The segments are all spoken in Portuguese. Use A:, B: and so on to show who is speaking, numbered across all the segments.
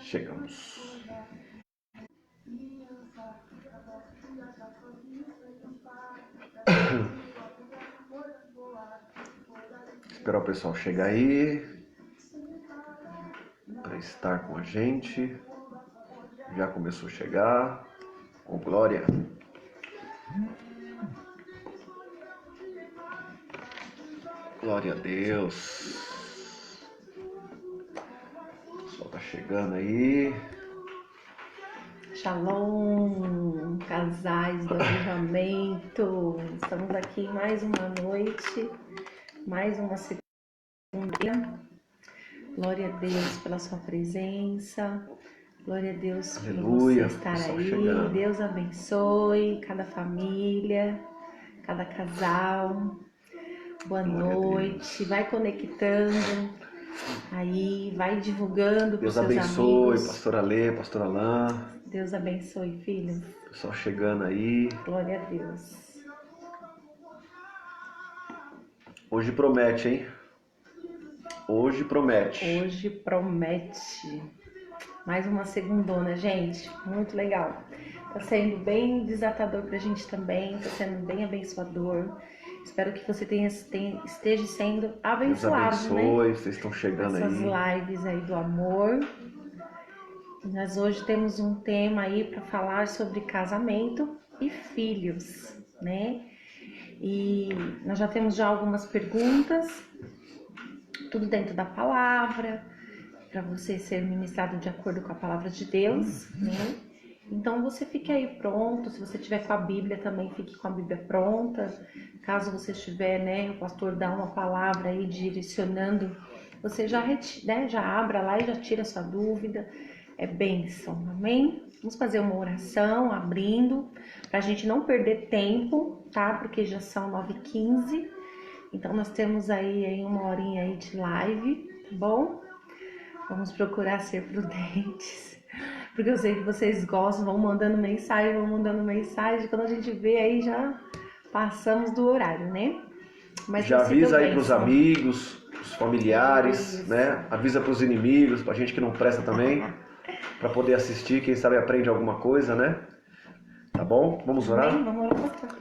A: Chegamos. Esperar o pessoal chegar aí para estar com a gente. Já começou a chegar. Com glória. Glória a Deus. O pessoal tá chegando aí.
B: Shalom, casais do avivamento. Estamos aqui mais uma noite, mais uma segunda. Glória a Deus pela sua presença. Glória a Deus por você estar aí.
A: Chegando.
B: Deus abençoe cada família, cada casal. Boa noite. Vai conectando aí, vai divulgando para os seus amigos.
A: Deus abençoe, pastora Lê, pastora Alain.
B: Deus abençoe, filho.
A: Pessoal chegando aí.
B: Glória a Deus.
A: Hoje promete, hein? Hoje promete.
B: Hoje promete. Mais uma segundona, gente. Muito legal. Tá sendo bem desatador pra gente também. Tá sendo bem abençoador. Espero que você esteja sendo abençoado,
A: Deus abençoe,
B: né?
A: vocês estão chegando
B: Essas
A: aí.
B: lives aí do amor. E nós hoje temos um tema aí para falar sobre casamento e filhos, né? E nós já temos já algumas perguntas, tudo dentro da palavra, para você ser ministrado de acordo com a palavra de Deus, né? Então você fique aí pronto, se você tiver com a Bíblia também fique com a Bíblia pronta. Caso você estiver, né, o pastor dá uma palavra aí direcionando, você já, já abra lá e já tira a sua dúvida. É bênção, amém? Vamos fazer uma oração abrindo, para a gente não perder tempo, tá? Porque já são 9h15, então nós temos aí uma horinha aí de live, tá bom? Vamos procurar ser prudentes, porque eu sei que vocês gostam, vão mandando mensagem, quando a gente vê aí já passamos do horário, né? Mas
A: já avisa aí pros
B: bênção.
A: amigos, pros familiares,
B: Isso.
A: né? Avisa pros inimigos, pra gente que não presta também, pra poder assistir, quem sabe aprende alguma coisa, né? Tá bom? Vamos orar?
B: Amém? Vamos orar, pastor.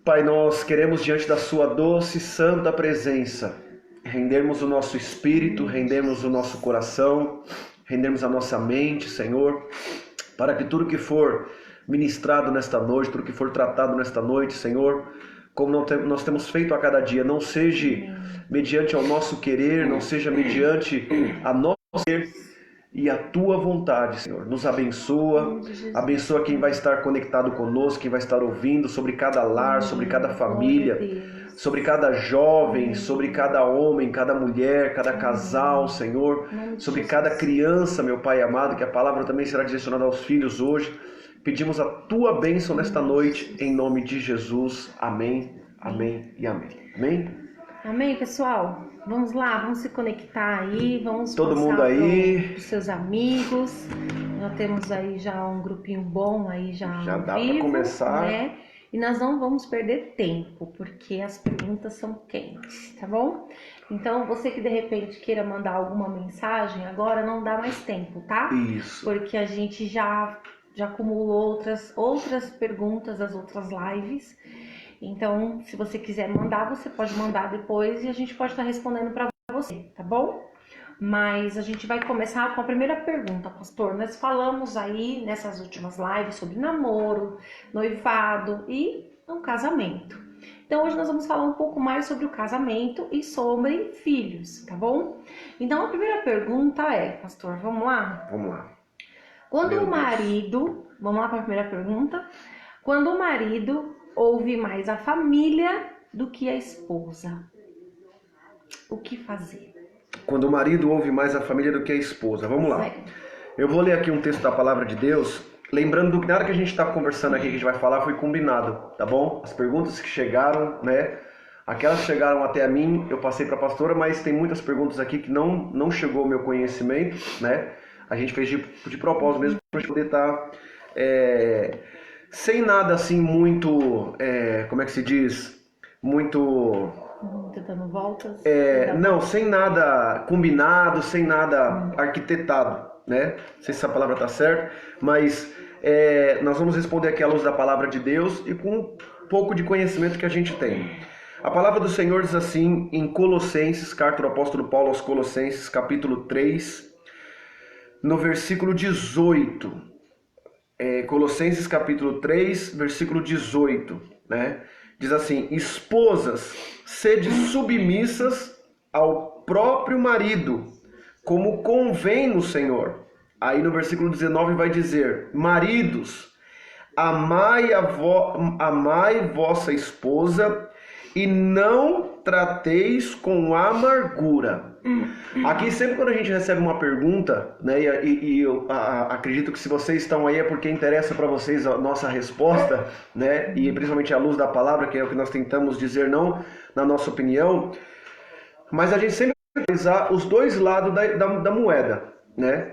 A: Pai, nós queremos diante da sua doce e santa presença rendermos o nosso espírito, rendermos o nosso coração, rendermos a nossa mente, Senhor, para que tudo que for ministrado nesta noite, tudo que for tratado nesta noite, Senhor, como nós temos feito a cada dia, não seja mediante ao nosso querer, não seja mediante a nosso ser e a tua vontade, Senhor. Nos abençoa, abençoa quem vai estar conectado conosco, quem vai estar ouvindo, sobre cada lar, sobre cada família, sobre cada jovem, sobre cada homem, cada mulher, cada casal, Senhor, sobre cada criança, meu Pai amado, que a palavra também será direcionada aos filhos hoje. Pedimos a tua bênção nesta noite, em nome de Jesus. Amém, amém e amém. Amém?
B: Amém, pessoal? Vamos lá, vamos se conectar aí, vamos
A: todo mundo aí,
B: para os seus amigos. Já temos aí já um grupinho bom aí já
A: dá
B: vivo,
A: para começar,
B: né? E nós não vamos perder tempo, porque as perguntas são quentes, tá bom? Então, você que de repente queira mandar alguma mensagem, agora não dá mais tempo, tá?
A: Isso.
B: Porque a gente já acumulou outras perguntas das outras lives. Então, se você quiser mandar, você pode mandar depois e a gente pode estar respondendo para você, tá bom? Mas a gente vai começar com a primeira pergunta, pastor. Nós falamos aí nessas últimas lives sobre namoro, noivado e um casamento. Então, hoje nós vamos falar um pouco mais sobre o casamento e sobre filhos, tá bom? Então, a primeira pergunta é, pastor, vamos lá?
A: Vamos lá.
B: Quando o marido, vamos lá para a primeira pergunta. Quando o marido ouve mais a família do que a esposa, o que fazer?
A: Quando o marido ouve mais a família do que a esposa. Vamos lá. Eu vou ler aqui um texto da palavra de Deus, lembrando que na hora que a gente está conversando aqui, que a gente vai falar, foi combinado, tá bom? As perguntas que chegaram, né? Aquelas que chegaram até a mim, eu passei para a pastora, mas tem muitas perguntas aqui que não chegou ao meu conhecimento, né? A gente fez de propósito mesmo para poder estar sem nada assim muito, como é que se diz? Muito...
B: Tentando voltas?
A: não, sem nada combinado, sem nada arquitetado, né? Não sei se essa palavra está certa, mas nós vamos responder aqui à luz da palavra de Deus e com um pouco de conhecimento que a gente tem. A palavra do Senhor diz assim em Colossenses, carta do apóstolo Paulo aos Colossenses, capítulo 3, no versículo 18. Colossenses capítulo 3, versículo 18, né? Diz assim: esposas, sede submissas ao próprio marido, como convém no Senhor. Aí no versículo 19 vai dizer: maridos, amai vossa esposa e não trateis com amargura. Aqui sempre quando a gente recebe uma pergunta, né, e eu acredito que se vocês estão aí é porque interessa para vocês a nossa resposta, né, e principalmente à luz da palavra, que é o que nós tentamos dizer, não na nossa opinião, mas a gente sempre tem que analisar os dois lados da moeda, né?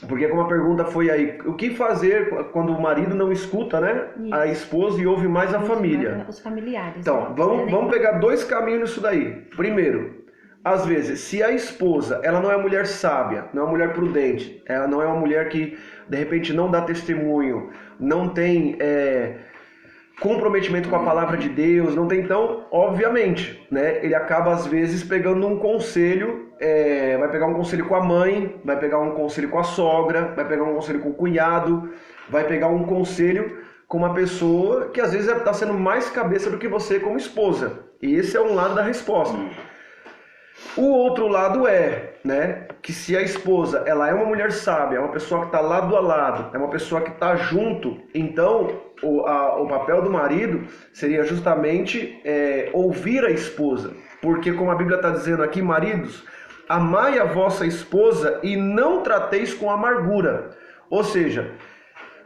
A: Porque como a pergunta foi aí, o que fazer quando o marido não escuta, né, a esposa e ouve mais a família?
B: Os familiares.
A: Então,
B: né?
A: vamos pegar dois caminhos nisso daí. Primeiro, às vezes, se a esposa, ela não é uma mulher sábia, não é uma mulher prudente, ela não é uma mulher que, de repente, não dá testemunho, não tem comprometimento com a palavra de Deus, não tem, então, obviamente, né, ele acaba, às vezes, pegando um conselho, vai pegar um conselho com a mãe, vai pegar um conselho com a sogra, vai pegar um conselho com o cunhado, vai pegar um conselho com uma pessoa que, às vezes, está sendo mais cabeça do que você como esposa. E esse é um lado da resposta. O outro lado né, que se a esposa ela é uma mulher sábia, é uma pessoa que está lado a lado, é uma pessoa que está junto, então o papel do marido seria justamente ouvir a esposa. Porque como a Bíblia está dizendo aqui, maridos, amai a vossa esposa e não trateis com amargura. Ou seja,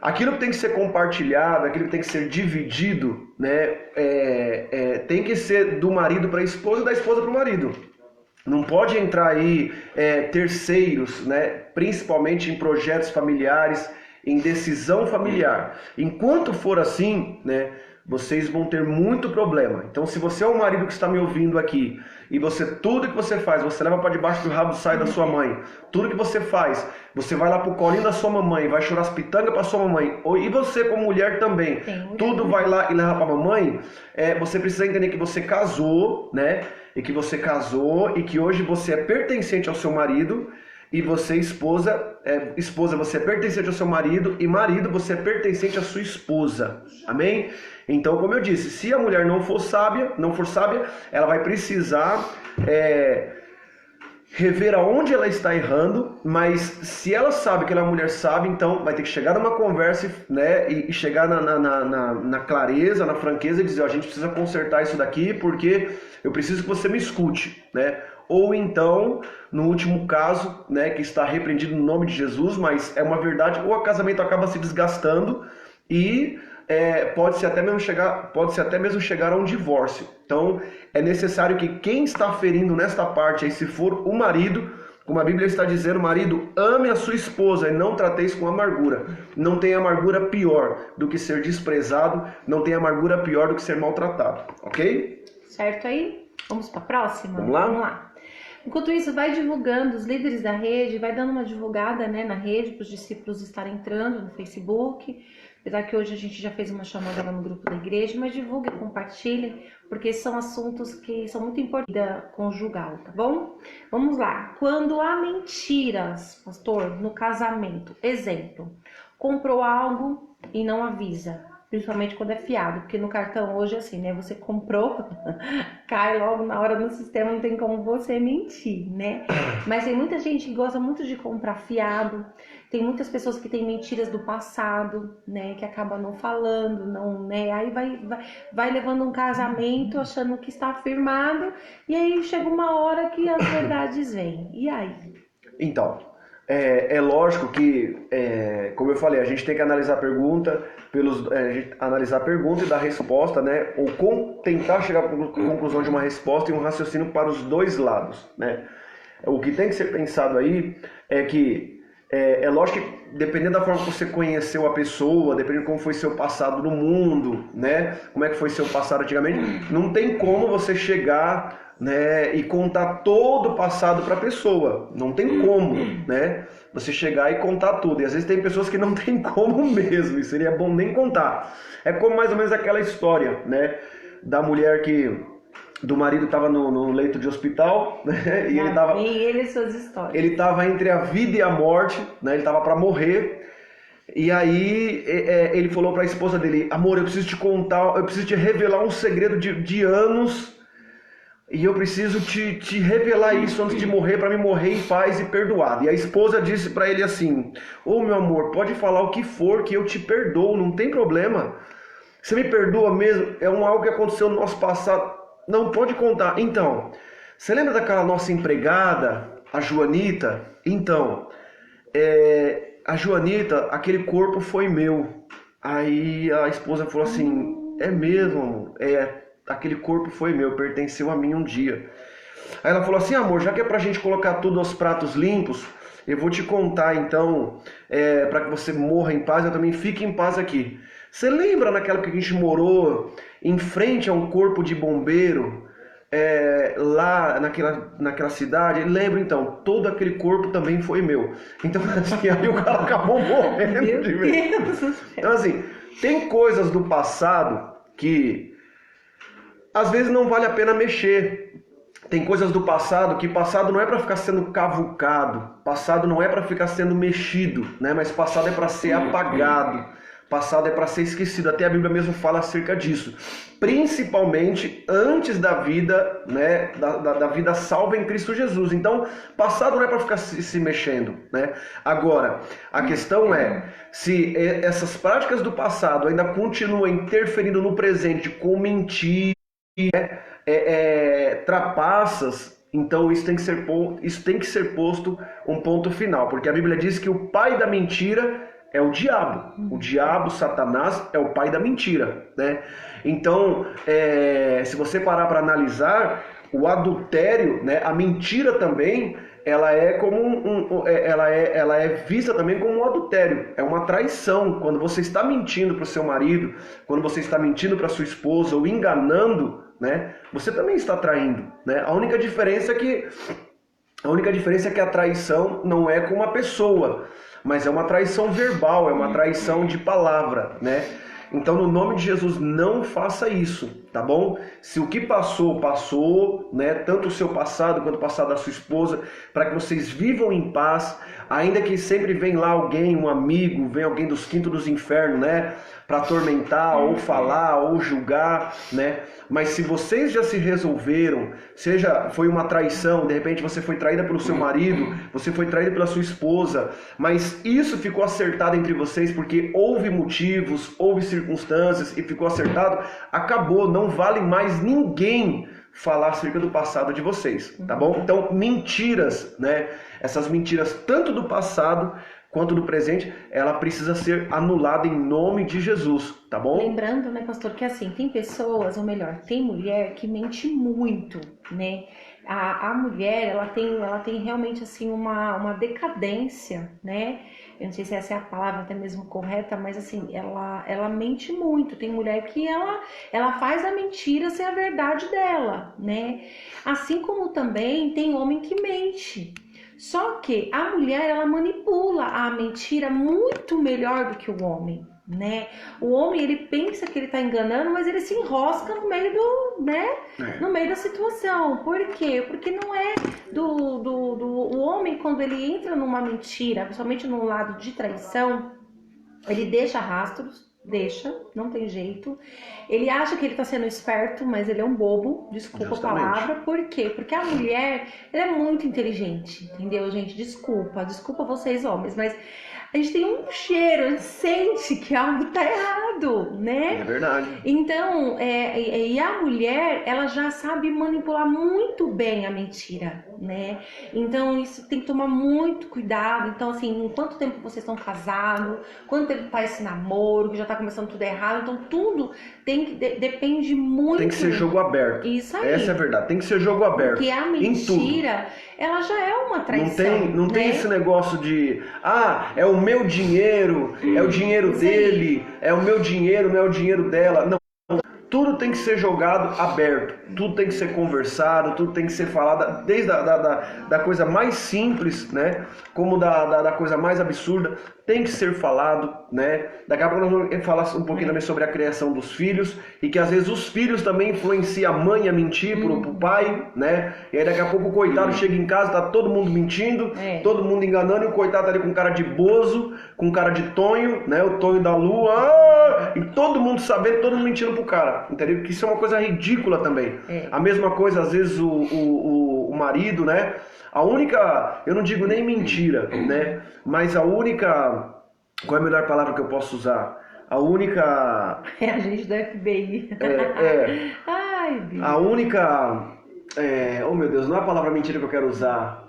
A: aquilo que tem que ser compartilhado, aquilo que tem que ser dividido, né, tem que ser do marido para a esposa e da esposa para o marido. Não pode entrar aí terceiros, né, principalmente em projetos familiares, em decisão familiar. Enquanto for assim, né, vocês vão ter muito problema. Então, se você é um marido que está me ouvindo aqui e tudo que você faz, você leva para debaixo do rabo do saio da sua mãe, tudo que você faz, você vai lá pro colinho da sua mamãe, vai chorar as pitangas para sua mamãe, e você como mulher também, tudo vai lá e leva para a mamãe, você precisa entender que você casou, né? E que você casou e que hoje você é pertencente ao seu marido, e você, esposa, você é pertencente ao seu marido, e marido, você é pertencente à sua esposa. Amém? Então, como eu disse, se a mulher não for sábia, ela vai precisar rever aonde ela está errando, mas se ela sabe que ela é uma mulher sábia, então vai ter que chegar numa conversa, né, e chegar na clareza, na franqueza e dizer, a gente precisa consertar isso daqui porque eu preciso que você me escute, né? Ou então, no último caso, né, que está repreendido no nome de Jesus, mas é uma verdade, ou o casamento acaba se desgastando e pode-se até mesmo chegar a um divórcio. Então, é necessário que quem está ferindo nesta parte, aí, se for o marido, como a Bíblia está dizendo, marido, ame a sua esposa e não trateis com amargura. Não tem amargura pior do que ser desprezado, não tem amargura pior do que ser maltratado, ok?
B: Certo aí? Vamos para a próxima?
A: Vamos lá?
B: Vamos lá. Enquanto isso, vai divulgando os líderes da rede, vai dando uma divulgada, né, na rede para os discípulos estarem entrando no Facebook. Apesar que hoje a gente já fez uma chamada lá no grupo da igreja, mas divulgue, compartilhe, porque são assuntos que são muito importantes da conjugal, tá bom? Vamos lá. Quando há mentiras, pastor, no casamento, exemplo, comprou algo e não avisa. Principalmente quando é fiado, porque no cartão hoje é assim, né? Você comprou, cai logo na hora no sistema, não tem como você mentir, né? Mas tem muita gente que gosta muito de comprar fiado, tem muitas pessoas que têm mentiras do passado, né? Que acabam não falando, não, né? Aí vai levando um casamento achando que está firmado, e aí chega uma hora que as verdades vêm. E aí?
A: Então, é lógico que, como eu falei, a gente tem que analisar a pergunta, analisar a pergunta e dar resposta, né? Ou tentar chegar à conclusão de uma resposta e um raciocínio para os dois lados, né? O que tem que ser pensado aí é que, lógico que dependendo da forma que você conheceu a pessoa, dependendo de como foi seu passado no mundo, né? Como é que foi seu passado antigamente, não tem como você chegar né, e contar todo o passado para a pessoa. Não tem como, né? Você chegar e contar tudo. E às vezes tem pessoas que não tem como mesmo, e seria bom nem contar. É como mais ou menos aquela história, né, da mulher do marido estava no leito de hospital, né, e ele estava entre a vida e a morte, né, ele estava para morrer. E aí ele falou para a esposa dele: amor, eu preciso te contar, eu preciso te revelar um segredo de anos, e eu preciso te revelar isso antes de morrer, para me morrer em paz e perdoado. E a esposa disse para ele assim: ô meu amor, pode falar o que for que eu te perdoo, não tem problema. Você me perdoa mesmo? É algo que aconteceu no nosso passado. Não, pode contar. Então, você lembra daquela nossa empregada, a Joanita? Então, a Joanita, aquele corpo foi meu. Aí a esposa falou assim: é mesmo, amor? Aquele corpo foi meu, pertenceu a mim um dia. Aí ela falou assim: amor, já que é pra gente colocar tudo aos pratos limpos, eu vou te contar então, para que você morra em paz, eu também fique em paz aqui. Você lembra naquela que a gente morou em frente a um corpo de bombeiro, lá naquela cidade? Lembra então, todo aquele corpo também foi meu. Então assim, aí o cara acabou morrendo de vez. Então assim, tem coisas do passado que às vezes não vale a pena mexer. Tem coisas do passado que passado não é para ficar sendo cavucado, passado não é para ficar sendo mexido, né? Mas passado é para ser apagado, passado é para ser esquecido. Até a Bíblia mesmo fala acerca disso, principalmente antes da vida, né? Da vida salva em Cristo Jesus. Então, passado não é para ficar se mexendo, né? Agora, a questão é se essas práticas do passado ainda continuam interferindo no presente com mentira, trapaças, então isso tem que ser posto um ponto final, porque a Bíblia diz que o pai da mentira é o diabo, Satanás, é o pai da mentira, né? Então, se você parar para analisar, o adultério, né, a mentira também, ela é como ela é vista também como um adultério, é uma traição. Quando você está mentindo para o seu marido, quando você está mentindo para sua esposa ou enganando, né, você também está traindo, né? A única diferença é que a traição não é com uma pessoa, mas é uma traição verbal, é uma traição de palavra, né? Então, no nome de Jesus, não faça isso, tá bom? Se o que passou, passou, né? Tanto o seu passado quanto o passado da sua esposa, para que vocês vivam em paz, ainda que sempre vem lá alguém, um amigo, vem alguém dos quintos dos infernos, né? Para atormentar, ou falar, ou julgar, né? Mas se vocês já se resolveram, seja foi uma traição, de repente você foi traída pelo seu marido, você foi traída pela sua esposa, mas isso ficou acertado entre vocês porque houve motivos, houve circunstâncias e ficou acertado, acabou, não vale mais ninguém falar acerca do passado de vocês, tá bom? Então, mentiras, né? Essas mentiras tanto do passado quanto do presente, ela precisa ser anulada em nome de Jesus, tá bom?
B: Lembrando, né, pastor, que assim, tem pessoas, ou melhor, tem mulher que mente muito, né? A mulher, ela tem realmente assim uma decadência, né? Eu não sei se essa é a palavra até mesmo correta, mas assim, ela mente muito. Tem mulher que ela faz a mentira ser a verdade dela, né? Assim como também tem homem que mente. Só que a mulher, ela manipula a mentira muito melhor do que o homem, né? O homem, ele pensa que ele tá enganando, mas ele se enrosca no meio no meio da situação. Por quê? Porque não é o homem, quando ele entra numa mentira, principalmente no lado de traição, ele deixa rastros, não tem jeito. Ele acha que ele tá sendo esperto, mas ele é um bobo, desculpa
A: Justamente.
B: a palavra. Por quê? Porque a mulher, ela é muito inteligente, entendeu, gente? Desculpa vocês homens, mas a gente tem um cheiro, a gente sente que algo tá errado, né?
A: É verdade.
B: Então, e a mulher, ela já sabe manipular muito bem a mentira, né? Então, isso tem que tomar muito cuidado. Então, assim, em quanto tempo vocês estão casados, quanto tempo tá esse namoro, que já tá começando tudo errado. Então, tudo depende muito.
A: Tem que ser jogo aberto.
B: Isso aí.
A: Essa é a verdade, tem que ser jogo aberto.
B: Porque a mentira, ela já é uma traição.
A: Não tem esse negócio de, é o meu dinheiro, é o dinheiro dele, é o meu dinheiro, não é o dinheiro dela. Não. tudo tem que ser jogado aberto, tudo tem que ser conversado, tudo tem que ser falado, desde da coisa mais simples, né, como da coisa mais absurda, tem que ser falado, né. Daqui a pouco nós vamos falar um pouquinho também sobre a criação dos filhos, e que às vezes os filhos também influenciam a mãe a mentir pro pai, né, e aí daqui a pouco o coitado chega em casa, tá todo mundo mentindo, todo mundo enganando, e o coitado tá ali com cara de bozo, com cara de Tonho, né, o Tonho da Lua, e todo mundo sabendo, todo mundo mentindo pro cara, entendeu? Porque isso é uma coisa ridícula também. A mesma coisa, às vezes, o marido, né? A única, eu não digo nem mentira, né? Mas a única, qual é a melhor palavra que eu posso usar? A única...
B: É a gente do FBI. Ai, Deus.
A: A única... oh, meu Deus, não é a palavra mentira que eu quero usar.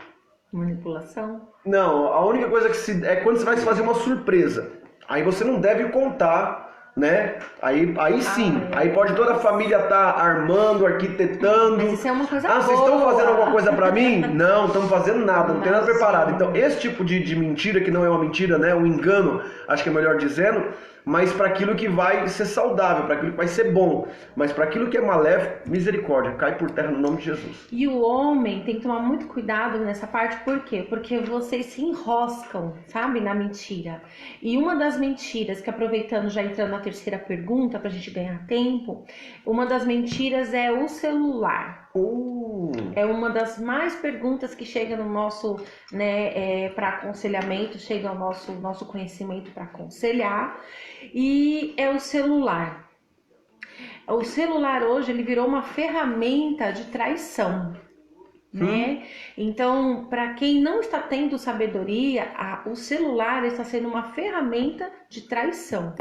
B: Manipulação?
A: Não, a única coisa que é quando você vai fazer uma surpresa. Aí você não deve contar, né? Aí sim, aí pode toda a família estar armando, arquitetando.
B: Mas isso é uma coisa
A: vocês
B: boa.
A: estão fazendo alguma coisa pra mim? Não, estamos fazendo nada, não tem nada preparado. Então, esse tipo de mentira, que não é uma mentira, né? Um engano, acho que é melhor dizendo, mas para aquilo que vai ser saudável, para aquilo que vai ser bom. Mas para aquilo que é maléfico, misericórdia, cai por terra no nome de Jesus.
B: E o homem tem que tomar muito cuidado nessa parte, por quê? Porque vocês se enroscam, sabe, na mentira. E uma das mentiras, que aproveitando, já entrando na terceira pergunta, pra gente ganhar tempo, uma das mentiras é o celular. É uma das mais perguntas que chega no nosso, né, para aconselhamento, chega ao nosso conhecimento para aconselhar, e é o celular. O celular hoje ele virou uma ferramenta de traição, né? Então, para quem não está tendo sabedoria, o celular está sendo uma ferramenta de traição,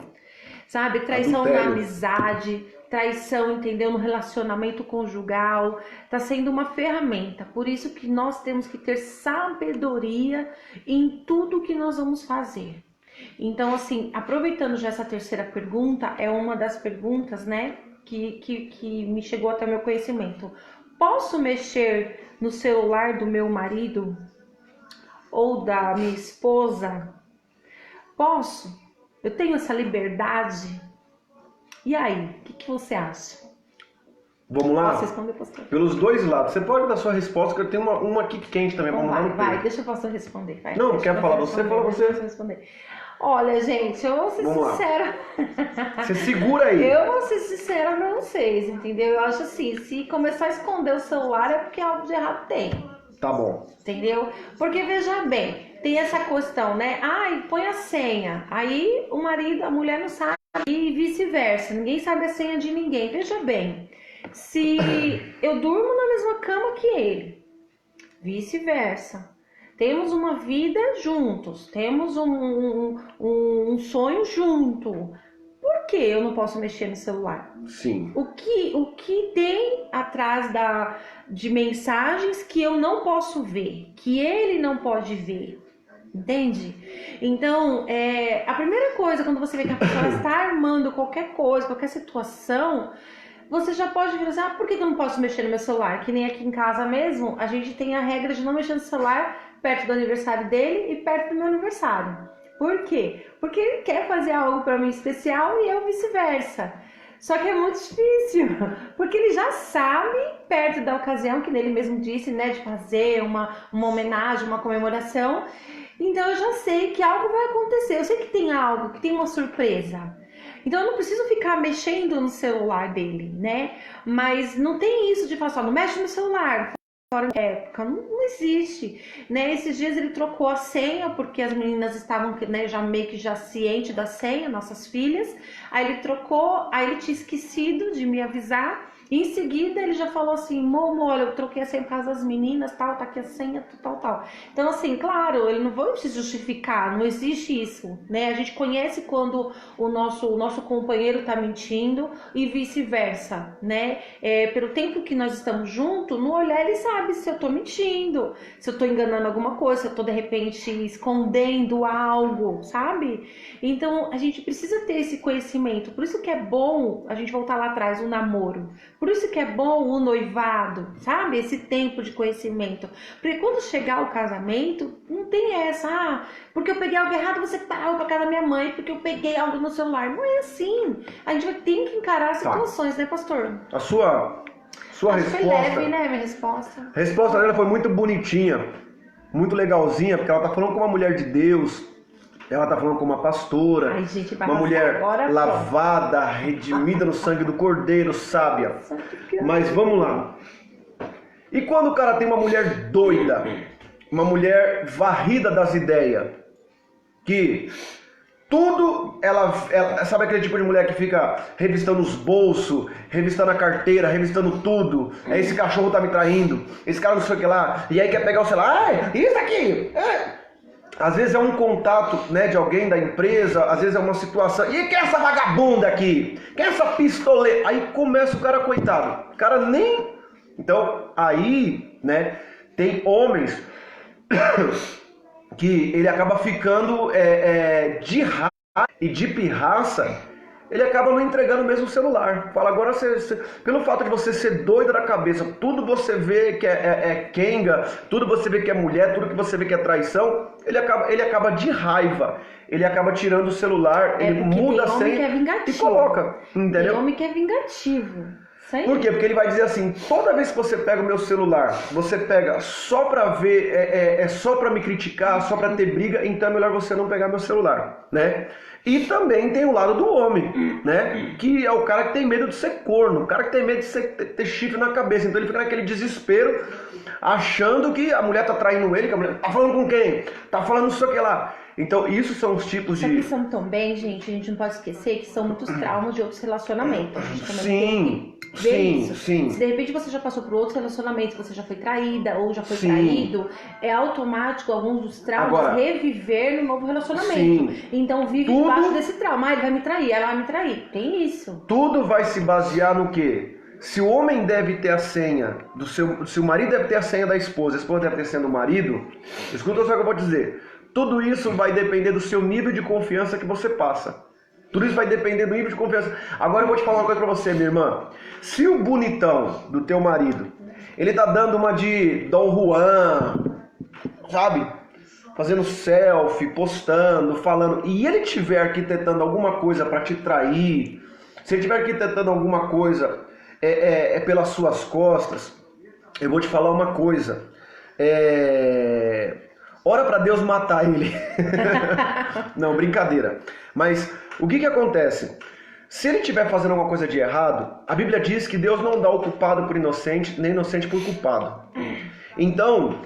B: sabe? Traição
A: Adultério.
B: na amizade, traição, entendeu? No relacionamento conjugal, está sendo uma ferramenta. Por isso que nós temos que ter sabedoria em tudo que nós vamos fazer. Então, assim, aproveitando já essa terceira pergunta, é uma das perguntas, né, que me chegou até o meu conhecimento. Posso mexer no celular do meu marido ou da minha esposa? Posso? Eu tenho essa liberdade? E aí, o que você acha?
A: Vamos lá?
B: Posso responder, pastor?
A: Pelos dois lados. Você pode dar sua resposta, que eu tenho uma aqui quente também.
B: Então
A: Vamos lá no
B: vai,
A: peito.
B: deixa o pastor responder. Vai,
A: Não,
B: deixa
A: quer
B: o
A: falar
B: pastor
A: você? Fala você.
B: deixa eu responder. Olha, gente, eu vou ser
A: Vamos lá.
B: sincera.
A: Você segura aí.
B: Eu vou ser sincera pra vocês, entendeu? Eu acho assim, se começar a esconder o celular é porque algo de errado tem.
A: Tá bom.
B: Entendeu? Porque veja bem, tem essa questão, né? Ai, põe a senha. Aí o marido, a mulher não sabe e vice-versa. Ninguém sabe a senha de ninguém. Veja bem, se eu durmo na mesma cama que ele, vice-versa. Temos uma vida juntos, temos um sonho junto. Por que eu não posso mexer no celular?
A: Sim.
B: O que tem atrás de mensagens que eu não posso ver, que ele não pode ver, entende? Então, a primeira coisa, quando você vê que a pessoa está armando qualquer coisa, qualquer situação, você já pode vir assim, por que eu não posso mexer no meu celular? Que nem aqui em casa mesmo, a gente tem a regra de não mexer no celular perto do aniversário dele e perto do meu aniversário. Por quê? Porque ele quer fazer algo para mim especial e eu vice-versa. Só que é muito difícil, porque ele já sabe, perto da ocasião, que ele mesmo disse, né, de fazer uma homenagem, uma comemoração. Então eu já sei que algo vai acontecer, eu sei que tem algo, que tem uma surpresa. Então eu não preciso ficar mexendo no celular dele, né? Mas não tem isso de falar só, não mexe no celular. Época, não existe, né? Esses dias ele trocou a senha porque as meninas estavam, né, já meio que já ciente da senha, nossas filhas. Aí ele trocou, aí ele tinha esquecido de me avisar. E em seguida ele já falou assim, Momo, olha, eu troquei a senha por causa das meninas, tal, tá aqui a senha, tal. Então assim, claro, ele não vai se justificar, não existe isso, né? A gente conhece quando o nosso companheiro tá mentindo e vice-versa, né? Pelo tempo que nós estamos juntos, no olhar ele sabe se eu tô mentindo, se eu tô enganando alguma coisa, se eu tô de repente escondendo algo, sabe? Então a gente precisa ter esse conhecimento, por isso que é bom a gente voltar lá atrás, o namoro. Por isso que é bom o noivado, sabe? Esse tempo de conhecimento. Porque quando chegar o casamento, não tem essa, porque eu peguei algo errado, você parou pra casa da minha mãe, porque eu peguei algo no celular. Não é assim. A gente vai ter que encarar as situações, né, pastor?
A: A sua
B: Acho
A: resposta...
B: que foi leve, né, minha resposta?
A: A resposta dela foi muito bonitinha, muito legalzinha, porque ela tá falando com uma mulher de Deus, ela tá falando com uma pastora,
B: Ai, gente, vai
A: uma mulher
B: agora,
A: lavada, redimida no sangue do Cordeiro, sábia. Mas vamos lá. E quando o cara tem uma mulher doida, uma mulher varrida das ideias, que tudo, ela sabe aquele tipo de mulher que fica revistando os bolsos, revistando a carteira, revistando tudo. Esse cachorro tá me traindo, esse cara não sei o que lá, e aí quer pegar o celular, isso aqui, Às vezes é um contato, né, de alguém da empresa, às vezes é uma situação. E quem é essa vagabunda aqui? Quem é essa pistoleira? Aí começa o cara, coitado. O cara nem... Então, aí, né, tem homens que ele acaba ficando de raiva e de pirraça, ele acaba não entregando mesmo o celular. Fala, agora pelo fato de você ser doida da cabeça, tudo você vê que é quenga, tudo você vê que é mulher, tudo que você vê que é traição, ele acaba de raiva, ele acaba tirando o celular, ele muda a senha e coloca, entendeu?
B: Tem homem que é vingativo.
A: Por quê? Porque ele vai dizer assim, toda vez que você pega o meu celular, você pega só pra ver, só pra me criticar, só pra ter briga, então é melhor você não pegar meu celular, né? E também tem o lado do homem, né? Que é o cara que tem medo de ser corno, o cara que tem medo de ter chifre na cabeça, então ele fica naquele desespero, achando que a mulher tá traindo ele, que a mulher tá falando com quem? Tá falando não sei o que lá. Então, isso são os tipos de...
B: Só que são também, gente, a gente não pode esquecer que são muitos traumas de outros relacionamentos. A gente também
A: Sim,
B: tem que ver isso.
A: sim.
B: Se de repente você já passou por outros relacionamentos, você já foi traída ou já foi traído, é automático alguns dos traumas reviver no novo relacionamento. Sim. Então, vive debaixo desse trauma. Ele vai me trair, ela vai me trair. Tem isso.
A: Tudo vai se basear no quê? Se o homem deve ter a senha se o marido deve ter a senha da esposa, a esposa deve ter a senha do marido, escuta só o que eu vou dizer. Tudo isso vai depender do seu nível de confiança que você passa. Tudo isso vai depender do nível de confiança. Agora eu vou te falar uma coisa pra você, minha irmã. Se o bonitão do teu marido, ele tá dando uma de Dom Juan, sabe? Fazendo selfie, postando, falando, e ele estiver arquitetando alguma coisa pra te trair, se ele estiver arquitetando alguma coisa pelas suas costas, eu vou te falar uma coisa. Ora pra Deus matar ele. Não, brincadeira. Mas o que acontece? Se ele estiver fazendo alguma coisa de errado, a Bíblia diz que Deus não dá o culpado por inocente, nem inocente por culpado. Então,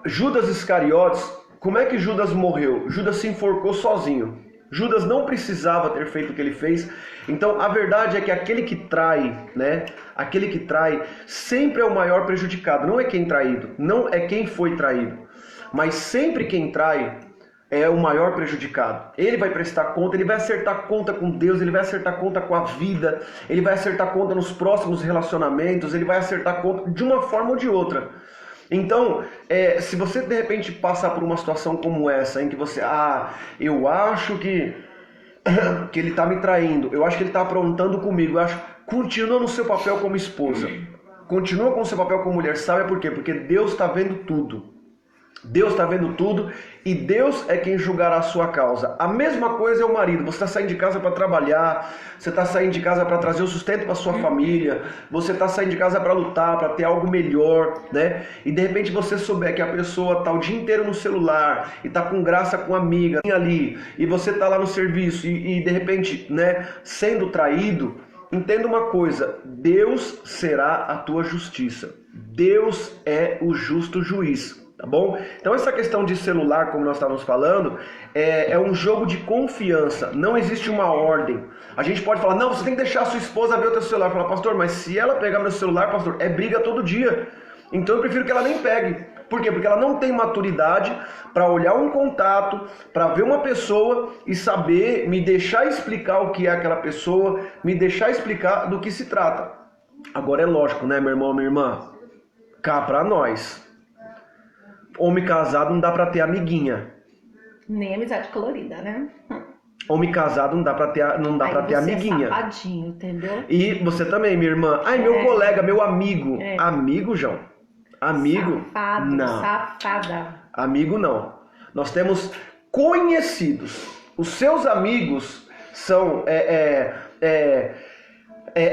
A: Judas Iscariotes, como é que Judas morreu? Judas se enforcou sozinho. Judas não precisava ter feito o que ele fez. Então, a verdade é que aquele que trai, né? Aquele que trai sempre é o maior prejudicado. Não é quem traído, não é quem foi traído. Mas sempre quem trai é o maior prejudicado. Ele vai prestar conta, ele vai acertar conta com Deus, ele vai acertar conta com a vida, ele vai acertar conta nos próximos relacionamentos, ele vai acertar conta de uma forma ou de outra. Então, se você de repente passar por uma situação como essa, em que você, eu acho que ele está me traindo, eu acho que ele está aprontando comigo, eu acho, continua no seu papel como esposa, continua com o seu papel como mulher, sabe por quê? Porque Deus está vendo tudo. Deus está vendo tudo e Deus é quem julgará a sua causa. A mesma coisa é o marido. Você está saindo de casa para trabalhar, você está saindo de casa para trazer o sustento para sua família, você está saindo de casa para lutar, para ter algo melhor, né? E de repente você souber que a pessoa está o dia inteiro no celular e está com graça com a amiga ali, e você está lá no serviço e de repente, né, sendo traído, entenda uma coisa: Deus será a tua justiça. Deus é o justo juiz. Tá bom? Então essa questão de celular, como nós estávamos falando, é um jogo de confiança. Não existe uma ordem. A gente pode falar, não, você tem que deixar a sua esposa ver o teu celular. Falar, pastor, mas se ela pegar meu celular, pastor, é briga todo dia. Então eu prefiro que ela nem pegue. Por quê? Porque ela não tem maturidade para olhar um contato, para ver uma pessoa e saber, me deixar explicar o que é aquela pessoa, me deixar explicar do que se trata. Agora é lógico, né, meu irmão, minha irmã? Cá pra nós. Homem casado não dá pra ter amiguinha.
B: Nem amizade colorida, né?
A: Homem casado não dá pra ter, não dá
B: Aí
A: pra ter
B: você
A: amiguinha.
B: É safadinho, entendeu?
A: E você também, minha irmã. Ai, meu colega, meu amigo. Amigo, João? Amigo?
B: Safado,
A: Não.
B: safada.
A: Amigo não. Nós temos conhecidos. Os seus amigos são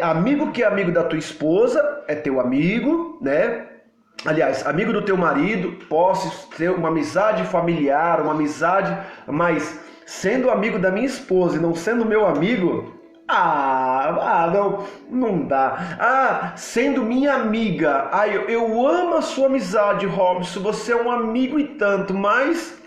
A: amigo que é amigo da tua esposa, é teu amigo, né? Aliás, amigo do teu marido, posso ter uma amizade familiar, uma amizade, mas sendo amigo da minha esposa e não sendo meu amigo, não dá. Sendo minha amiga, eu amo a sua amizade, Robson, você é um amigo e tanto, mas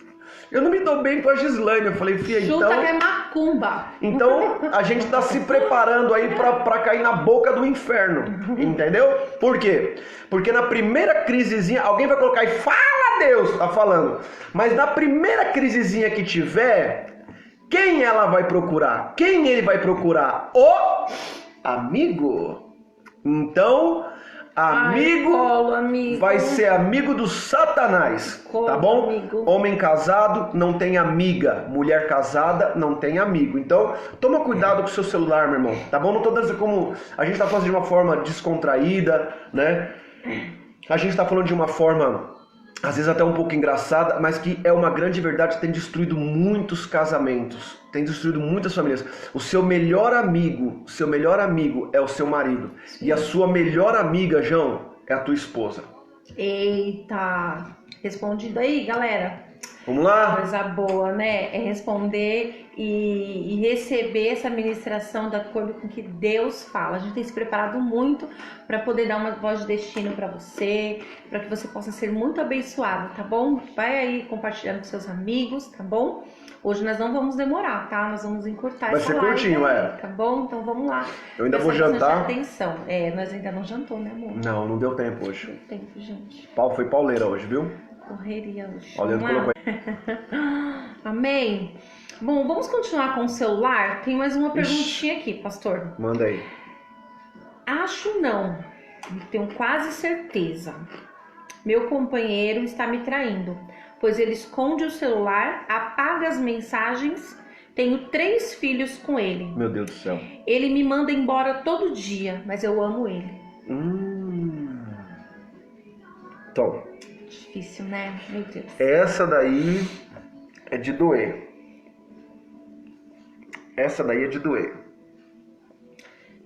A: eu não me dou bem com a Gislaine. Eu falei, filha,
B: Chuta que é macumba.
A: então a gente tá se preparando aí pra cair na boca do inferno, entendeu? Por quê? Porque na primeira crisezinha, alguém vai colocar e fala Deus, tá falando, mas na primeira crisezinha que tiver, quem ela vai procurar? Quem ele vai procurar? O amigo. Então, amigo vai ser amigo do Satanás, tá bom?
B: Amigo.
A: Homem casado não tem amiga, mulher casada não tem amigo. Então, toma cuidado com o seu celular, meu irmão, tá bom? Não tô dizendo como a gente tá falando de uma forma descontraída, né? A gente tá falando de uma forma, às vezes até um pouco engraçada, mas que é uma grande verdade, tem destruído muitos casamentos, tem destruído muitas famílias. O seu melhor amigo é o seu marido. Sim. E a sua melhor amiga, João, é a tua esposa.
B: Eita! Respondido aí, galera.
A: Vamos lá?
B: Coisa boa, né? É responder e receber essa ministração de acordo com o que Deus fala. A gente tem se preparado muito para poder dar uma voz de destino para você, para que você possa ser muito abençoado, tá bom? Vai aí compartilhando com seus amigos, tá bom? Hoje nós não vamos demorar, tá? Nós vamos encurtar essa live.
A: Vai ser curtinho,
B: tá bom? Então vamos lá.
A: Eu ainda vou jantar.
B: Atenção. Nós ainda não jantou, né, amor?
A: Não deu tempo hoje.
B: Não deu tempo, gente.
A: Foi pauleira hoje, viu?
B: Correria hoje.
A: Olha, colocou.
B: Amém. Bom, vamos continuar com o celular. Tem mais uma perguntinha aqui, pastor.
A: Manda aí.
B: Acho não. Tenho quase certeza. Meu companheiro está me traindo, pois ele esconde o celular, apaga as mensagens. Tenho 3 filhos com ele.
A: Meu Deus do céu.
B: Ele me manda embora todo dia, mas eu amo ele.
A: Então.
B: Difícil, né? Meu Deus.
A: Essa daí é de doer.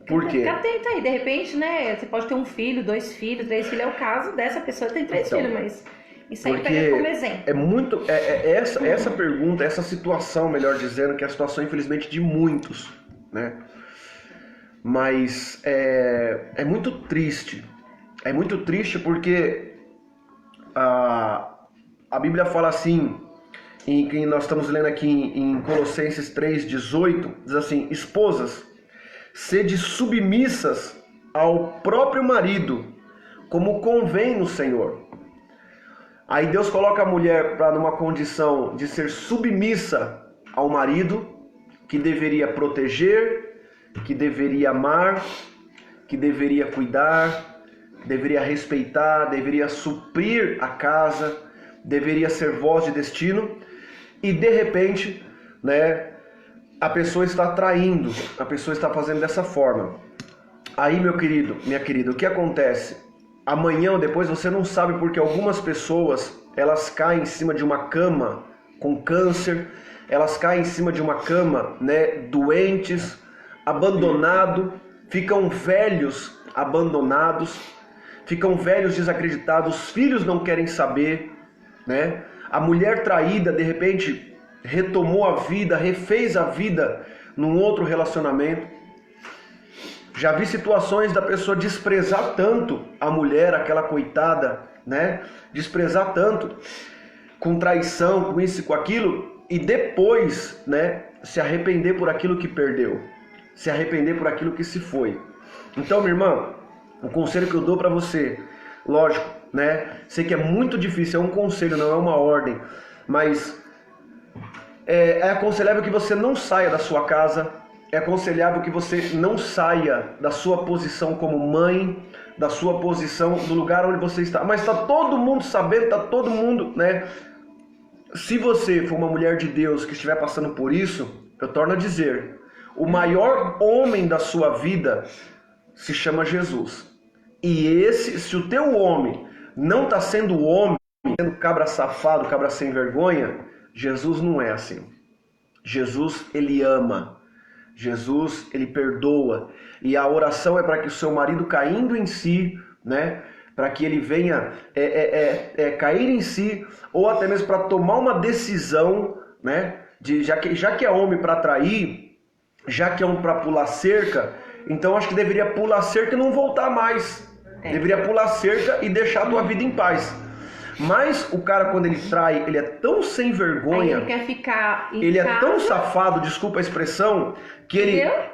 A: Por quê?
B: Fica atento aí, de repente, né? Você pode ter 1 filho, 2 filhos, 3 filhos. É o caso dessa pessoa que tem 3 filhos, mas isso aí pega como exemplo.
A: É muito. Essa pergunta, essa situação, melhor dizendo, que é a situação, infelizmente, de muitos, né? Mas é muito triste. É muito triste porque a Bíblia fala assim, que nós estamos lendo aqui em Colossenses 3,18, diz assim: esposas, sede submissas ao próprio marido, como convém no Senhor. Aí Deus coloca a mulher numa condição de ser submissa ao marido, que deveria proteger, que deveria amar, que deveria cuidar, deveria respeitar, deveria suprir a casa, deveria ser voz de destino, e de repente, né, a pessoa está traindo, a pessoa está fazendo dessa forma. Aí, meu querido, minha querida, o que acontece? Amanhã ou depois você não sabe, porque algumas pessoas, elas caem em cima de uma cama com câncer, elas caem em cima de uma cama, né, doentes, abandonado, ficam velhos abandonados, ficam velhos desacreditados, os filhos não querem saber, né? A mulher traída, de repente, retomou a vida, refez a vida num outro relacionamento. Já vi situações da pessoa desprezar tanto a mulher, aquela coitada, né? Desprezar tanto, com traição, com isso e com aquilo, e depois, né, se arrepender por aquilo que perdeu, se arrepender por aquilo que se foi. Então, minha irmã, o conselho que eu dou para você, lógico, né? Sei que é muito difícil, é um conselho, não é uma ordem, mas é aconselhável que você não saia da sua casa, é aconselhável que você não saia da sua posição como mãe, da sua posição, do lugar onde você está. Mas está todo mundo sabendo, está todo mundo, né? Se você for uma mulher de Deus que estiver passando por isso, Eu torno a dizer, o maior homem da sua vida se chama Jesus. E se o teu homem não está sendo homem, sendo cabra safado, cabra sem vergonha, Jesus não é assim. Jesus, ele ama. Jesus, ele perdoa. E a oração é para que o seu marido, caindo em si, né, para que ele venha cair em si, ou até mesmo para tomar uma decisão, né, já que é homem para trair, já que é homem para pular cerca, então acho que deveria pular cerca e não voltar mais. Deveria pular cerca e deixar a tua vida em paz. Mas o cara, quando ele trai, ele é tão sem vergonha,
B: aí ele quer ficar em
A: ele
B: casa.
A: É tão safado, desculpa a expressão, que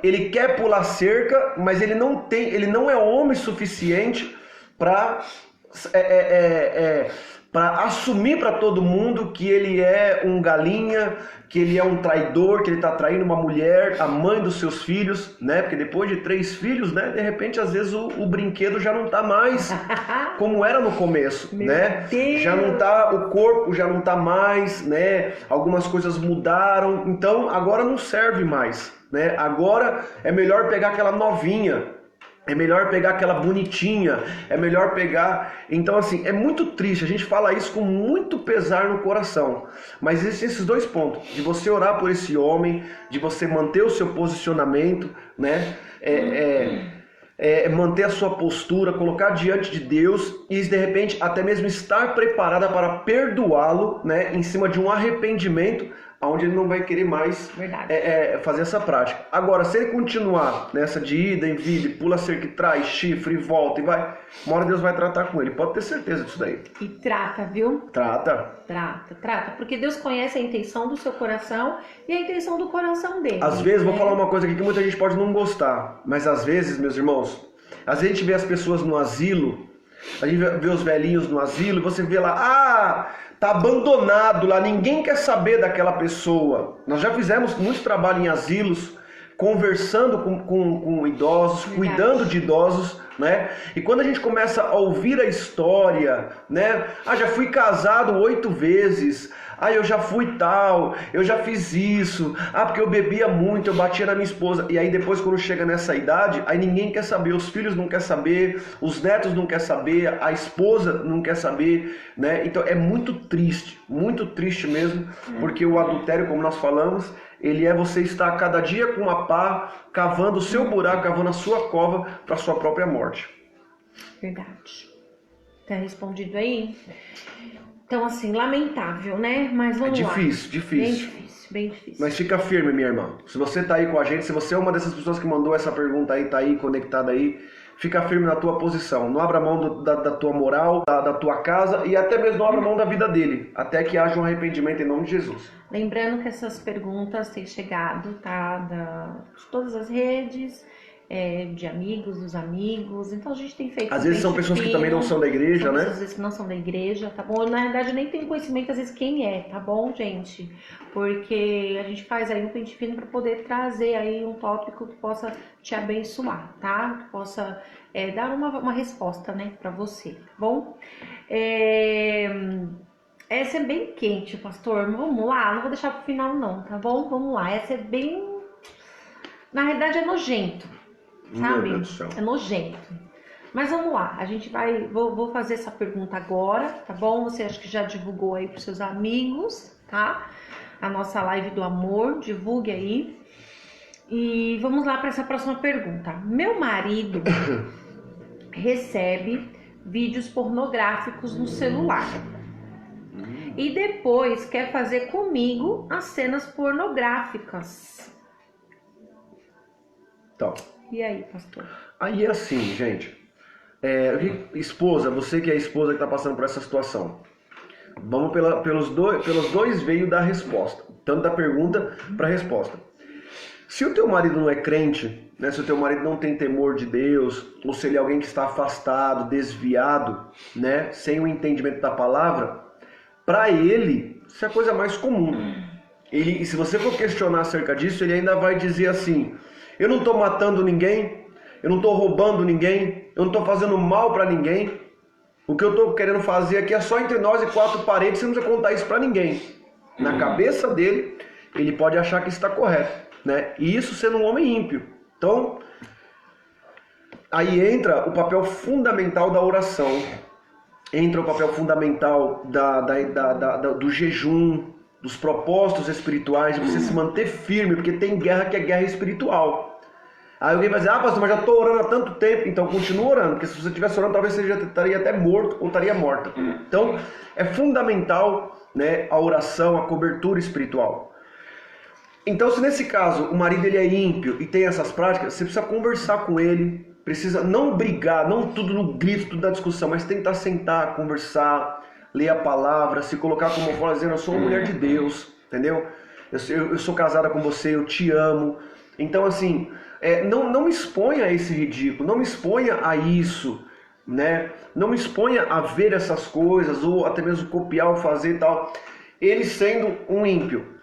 A: ele quer pular cerca, mas ele não é homem suficiente para assumir para todo mundo que ele é um galinha, que ele é um traidor, que ele está traindo uma mulher, a mãe dos seus filhos, né? Porque depois de 3 filhos, né? De repente, às vezes o brinquedo já não está mais como era no começo, né?
B: Deus.
A: Já não tá, o corpo já não está mais, né? Algumas coisas mudaram, então agora não serve mais, né? Agora é melhor pegar aquela novinha. É melhor pegar aquela bonitinha, é melhor pegar... Então, assim, é muito triste, a gente fala isso com muito pesar no coração. Mas existem esses 2 pontos, de você orar por esse homem, de você manter o seu posicionamento, né? Manter a sua postura, colocar diante de Deus e, de repente, até mesmo estar preparada para perdoá-lo, né? Em cima de um arrependimento, onde ele não vai querer mais fazer essa prática. Agora, se ele continuar nessa de ida e vida, pula cerca, traz chifre e volta e vai, uma hora Deus vai tratar com ele. Pode ter certeza disso daí.
B: E trata, viu?
A: Trata.
B: Porque Deus conhece a intenção do seu coração e a intenção do coração dele.
A: Às vezes, vou falar uma coisa aqui que muita gente pode não gostar, mas às vezes, meus irmãos, às vezes a gente vê as pessoas no asilo, a gente vê os velhinhos no asilo e você vê lá, tá abandonado lá, ninguém quer saber daquela pessoa. Nós já fizemos muito trabalho em asilos, conversando com idosos, cuidando de idosos, né? E quando a gente começa a ouvir a história, né? Já fui casado 8 vezes. Eu já fui tal, eu já fiz isso. Porque eu bebia muito, eu batia na minha esposa. E aí depois, quando chega nessa idade, aí ninguém quer saber, os filhos não querem saber, os netos não querem saber, a esposa não quer saber, né? Então é muito triste mesmo, porque o adultério, como nós falamos, ele é você estar cada dia com uma pá, cavando o seu buraco, cavando a sua cova para a sua própria morte.
B: Verdade. Tá respondido aí? Então, assim, lamentável, né? Mas vamos lá.
A: Difícil.
B: Bem difícil.
A: Mas fica firme, minha irmã. Se você tá aí com a gente, se você é uma dessas pessoas que mandou essa pergunta aí, tá aí conectada aí, fica firme na tua posição. Não abra mão da tua moral, da tua casa e até mesmo não abra mão da vida dele, até que haja um arrependimento em nome de Jesus.
B: Lembrando que essas perguntas têm chegado, tá? De todas as redes, de amigos, dos amigos. Então a gente tem feito...
A: Às vezes são pessoas que também não são da igreja, né?
B: Às vezes que não são da igreja, tá bom? Na verdade, eu nem tenho conhecimento, às vezes, quem é, tá bom, gente? Porque a gente faz aí um pente fino para poder trazer aí um tópico que possa te abençoar, tá? Que possa dar uma resposta, né, para você, tá bom? Essa é bem quente, pastor. Vamos lá, não vou deixar pro final não, tá bom? Vamos lá, essa é bem... Na realidade é nojento, sabe?
A: Meu Deus do céu.
B: É nojento. Mas vamos lá, a gente vai... Vou fazer essa pergunta agora, tá bom? Você acha que já divulgou aí pros seus amigos, tá? A nossa live do amor, divulgue aí. E vamos lá para essa próxima pergunta. Meu marido recebe vídeos pornográficos no celular e depois quer fazer comigo as cenas pornográficas.
A: Então,
B: e aí, pastor?
A: Aí é assim, gente. Esposa, você que é esposa que está passando por essa situação, vamos pelos dois veios da resposta, tanto da pergunta para a resposta. Se o teu marido não é crente, né, se o teu marido não tem temor de Deus, ou se ele é alguém que está afastado, desviado, né, sem o entendimento da palavra, para ele, isso é a coisa mais comum. E se você for questionar acerca disso, ele ainda vai dizer assim: eu não estou matando ninguém, eu não estou roubando ninguém, eu não estou fazendo mal para ninguém. O que eu estou querendo fazer aqui é só entre nós e 4 paredes, você não precisa contar isso para ninguém. Na cabeça dele, ele pode achar que está correto, né? E isso sendo um homem ímpio. Então, aí entra o papel fundamental da oração, entra o papel fundamental do jejum, dos propósitos espirituais, de você se manter firme, porque tem guerra que é guerra espiritual. Aí alguém vai dizer, pastor, mas já estou orando há tanto tempo. Então continua orando, porque se você estivesse orando, talvez você já estaria até morto ou estaria morta. Então é fundamental, né, a oração, a cobertura espiritual. Então, se nesse caso o marido ele é ímpio e tem essas práticas, você precisa conversar com ele, precisa não brigar, não tudo no grito, tudo na discussão, mas tentar sentar, conversar, ler a palavra, se colocar como forma, dizendo, eu sou uma mulher de Deus, entendeu? Eu sou casada com você, eu te amo. Então, assim, não me exponha a esse ridículo, não me exponha a isso, né? Não me exponha a ver essas coisas, ou até mesmo copiar ou fazer e tal. Ele sendo um ímpio.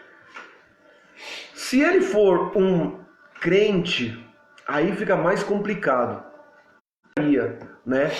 A: Se ele for um crente, aí fica mais complicado, né?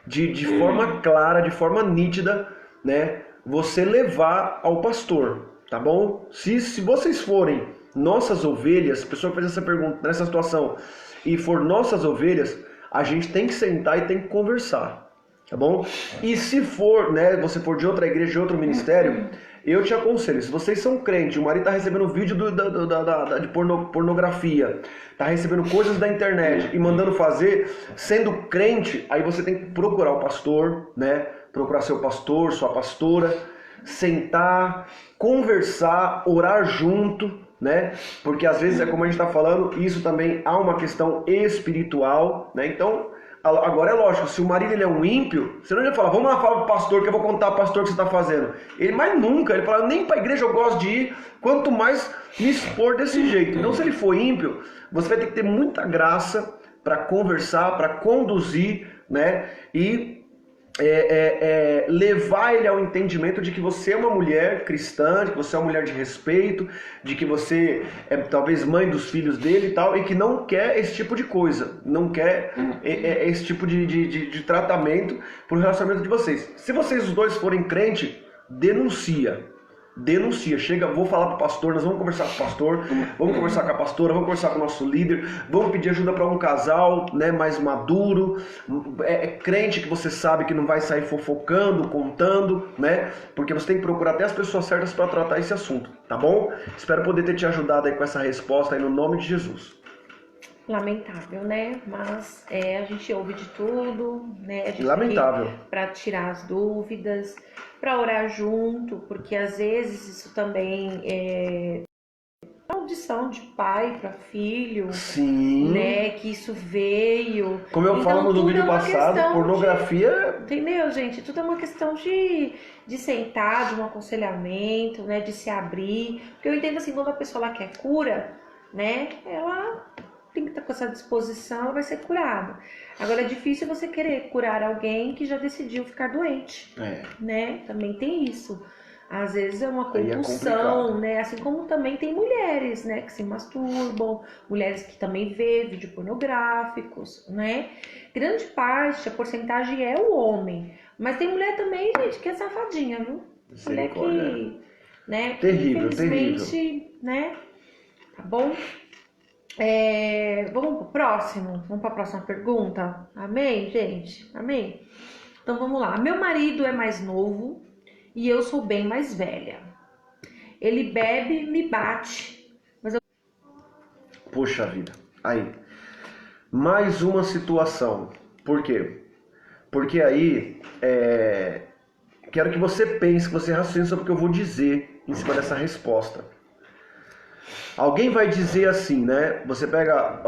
A: De forma clara, de forma nítida, né? Você levar ao pastor, tá bom? Se vocês forem nossas ovelhas, a pessoa fez essa pergunta nessa situação, e for nossas ovelhas, a gente tem que sentar e tem que conversar, tá bom? E se for, né, você for de outra igreja, de outro ministério, eu te aconselho, se vocês são crentes, o marido está recebendo vídeo de pornografia, está recebendo coisas da internet e mandando fazer, sendo crente, aí você tem que procurar o pastor, né? Procurar seu pastor, sua pastora, sentar, conversar, orar junto, né? Porque às vezes, como a gente está falando, isso também há uma questão espiritual, né? Então, agora é lógico, se o marido ele é um ímpio, você não vai falar, vamos lá falar pro pastor que eu vou contar ao pastor o que você está fazendo. Ele mais nunca, ele fala, nem para a igreja eu gosto de ir, quanto mais me expor desse jeito. Então, se ele for ímpio, você vai ter que ter muita graça para conversar, para conduzir, né? E levar ele ao entendimento de que você é uma mulher cristã, de que você é uma mulher de respeito, de que você é talvez mãe dos filhos dele e tal, e que não quer esse tipo de coisa, não quer esse tipo de tratamento para o relacionamento de vocês. Se vocês os dois forem crente, denuncia, chega, vou falar para o pastor, nós vamos conversar com o pastor, vamos conversar com a pastora, vamos conversar com o nosso líder, vamos pedir ajuda para um casal, né, mais maduro, crente que você sabe que não vai sair fofocando, contando, né, porque você tem que procurar até as pessoas certas para tratar esse assunto, tá bom? Espero poder ter te ajudado aí com essa resposta aí no nome de Jesus.
B: Lamentável, né? Mas a gente ouve de tudo, né? A gente
A: Lamentável.
B: Para tirar as dúvidas, para orar junto, porque às vezes isso também é maldição de pai para filho.
A: Sim.
B: Né? Que isso veio.
A: Como eu falo no vídeo passado, pornografia.
B: Entendeu, gente? Tudo é uma questão de sentar, de um aconselhamento, né? De se abrir. Porque eu entendo assim, quando a pessoa lá quer cura, né? Ela tem que estar com essa disposição, ela vai ser curada. Agora é difícil você querer curar alguém que já decidiu ficar doente, né? Também tem isso. Às vezes é uma compulsão, né? Assim como também tem mulheres, né? Que se masturbam, mulheres que também vê vídeos pornográficos, né? Grande parte, a porcentagem é o homem. Mas tem mulher também, gente, que é safadinha, viu? Mulher que, né?
A: Terrível,
B: infelizmente, né? Tá bom? Vamos pro próximo? Vamos para a próxima pergunta? Amém, gente? Amém? Então vamos lá. Meu marido é mais novo e eu sou bem mais velha. Ele bebe, me bate. Mas eu...
A: Poxa vida. Aí. Mais uma situação. Por quê? Porque aí quero que você pense, que você raciocine sobre o que eu vou dizer em cima dessa resposta. Alguém vai dizer assim, né? Você pega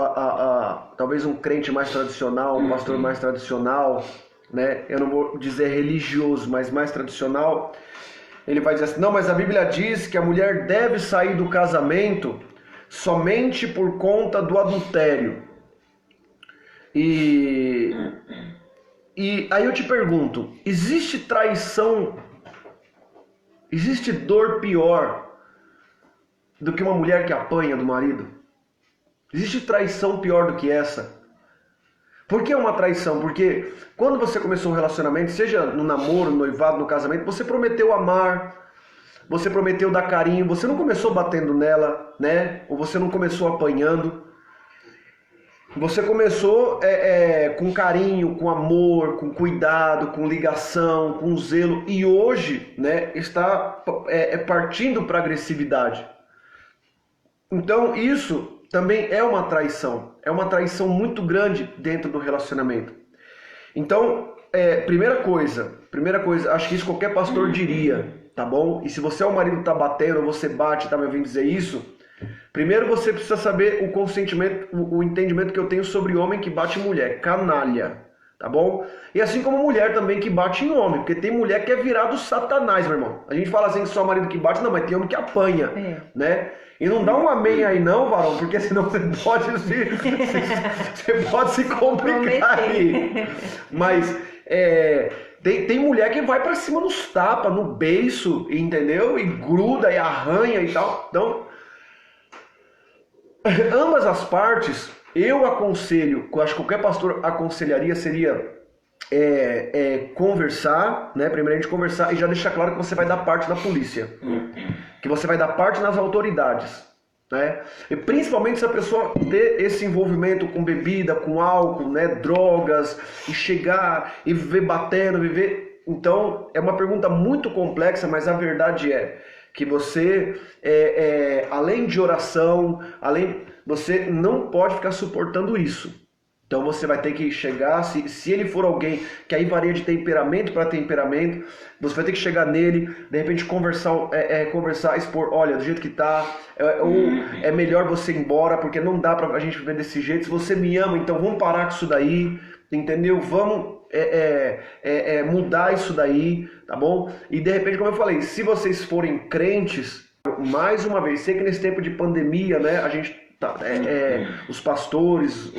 A: talvez um crente mais tradicional, um pastor mais tradicional, né? Eu não vou dizer religioso, mas mais tradicional. Ele vai dizer assim, não, mas a Bíblia diz que a mulher deve sair do casamento somente por conta do adultério. E aí eu te pergunto, existe traição, existe dor pior do que uma mulher que apanha do marido? Existe traição pior do que essa? Por que é uma traição? Porque quando você começou um relacionamento, seja no namoro, no noivado, no casamento, você prometeu amar, você prometeu dar carinho, você não começou batendo nela, né? Ou você não começou apanhando. Você começou com carinho, com amor, com cuidado, com ligação, com zelo, e hoje, né, está partindo para agressividade. Então isso também é uma traição muito grande dentro do relacionamento. Então, primeira coisa, acho que isso qualquer pastor diria, tá bom? E se você é o marido que tá batendo, ou você bate, tá me ouvindo dizer isso, primeiro você precisa saber o consentimento, o entendimento que eu tenho sobre homem que bate mulher, canalha, tá bom? E assim como mulher também que bate em homem, porque tem mulher que é virado satanás, meu irmão. A gente fala assim que só marido que bate, não, mas tem homem que apanha, né? E não dá um amém aí não, varão, porque senão você pode se complicar aí. Mas tem mulher que vai pra cima nos tapas, no beiço, entendeu? E gruda e arranha e tal. Então, ambas as partes, eu aconselho, acho que qualquer pastor aconselharia seria conversar, né? Primeiramente conversar e já deixar claro que você vai dar parte na polícia, que você vai dar parte nas autoridades, né? E principalmente se a pessoa ter esse envolvimento com bebida, com álcool, né? Drogas, e chegar e viver batendo, viver. Então é uma pergunta muito complexa, mas a verdade é que você, além de oração, você não pode ficar suportando isso. Então você vai ter que chegar, se ele for alguém que aí varia de temperamento para temperamento, você vai ter que chegar nele, de repente conversar, expor, olha, do jeito que tá, ou é melhor você ir embora, porque não dá pra gente viver desse jeito. Se você me ama, então vamos parar com isso daí, entendeu? Vamos mudar isso daí, tá bom? E de repente, como eu falei, se vocês forem crentes, mais uma vez, sei que nesse tempo de pandemia, né, a gente tá, os pastores,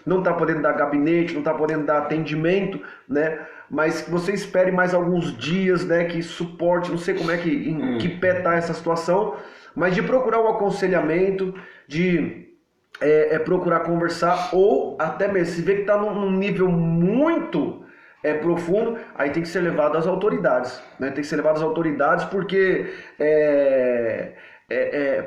A: não está podendo dar gabinete, não está podendo dar atendimento, né? Mas que você espere mais alguns dias, né? Que suporte, não sei como em que pé está essa situação, mas de procurar um aconselhamento, de procurar conversar, ou até mesmo, se vê que está num nível muito profundo, aí tem que ser levado às autoridades, né? Tem que ser levado às autoridades porque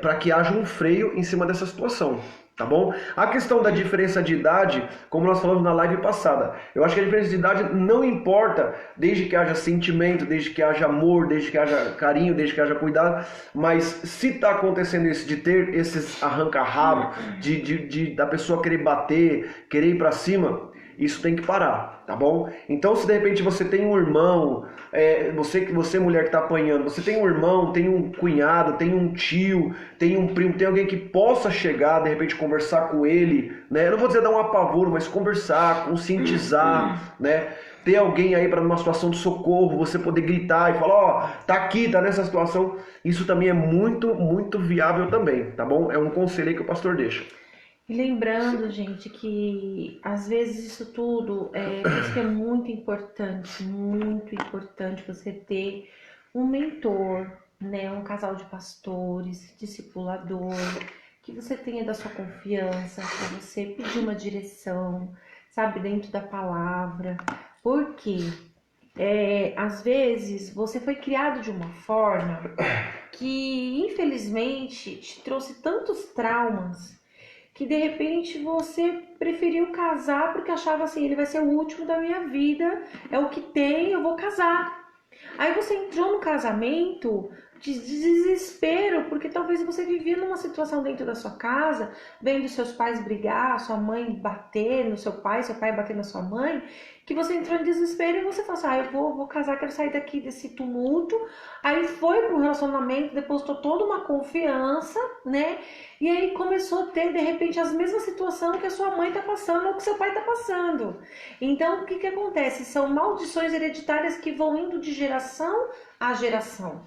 A: para que haja um freio em cima dessa situação. Tá bom? A questão da diferença de idade, como nós falamos na live passada, eu acho que a diferença de idade não importa, desde que haja sentimento, desde que haja amor, desde que haja carinho, desde que haja cuidado, mas se está acontecendo isso, de ter esses arranca-rabo, da pessoa querer bater, querer ir para cima, isso tem que parar, tá bom? Então, se de repente você tem um irmão, você mulher que está apanhando, você tem um irmão, tem um cunhado, tem um tio, tem um primo, tem alguém que possa chegar, de repente conversar com ele, né? Eu não vou dizer dar um apavoro, mas conversar, conscientizar, né? Ter alguém aí para numa situação de socorro, você poder gritar e falar, ó, tá aqui, tá nessa situação. Isso também é muito, muito viável também, tá bom? É um conselho aí que o pastor deixa.
B: E lembrando, gente, que às vezes isso tudo, por isso que é muito importante você ter um mentor, né, um casal de pastores, discipulador, que você tenha da sua confiança, para você pedir uma direção, sabe, dentro da palavra. Porque às vezes você foi criado de uma forma que, infelizmente, te trouxe tantos traumas que de repente você preferiu casar porque achava assim, ele vai ser o último da minha vida, é o que tem, eu vou casar. Aí você entrou no casamento de desespero, porque talvez você vivia numa situação dentro da sua casa, vendo seus pais brigar, sua mãe bater no seu pai bater na sua mãe, que você entrou em desespero e você falou assim, eu vou casar, quero sair daqui desse tumulto. Aí foi para um relacionamento, depositou toda uma confiança, né? E aí começou a ter, de repente, as mesmas situações que a sua mãe está passando ou que seu pai está passando. Então, o que acontece? São maldições hereditárias que vão indo de geração a geração.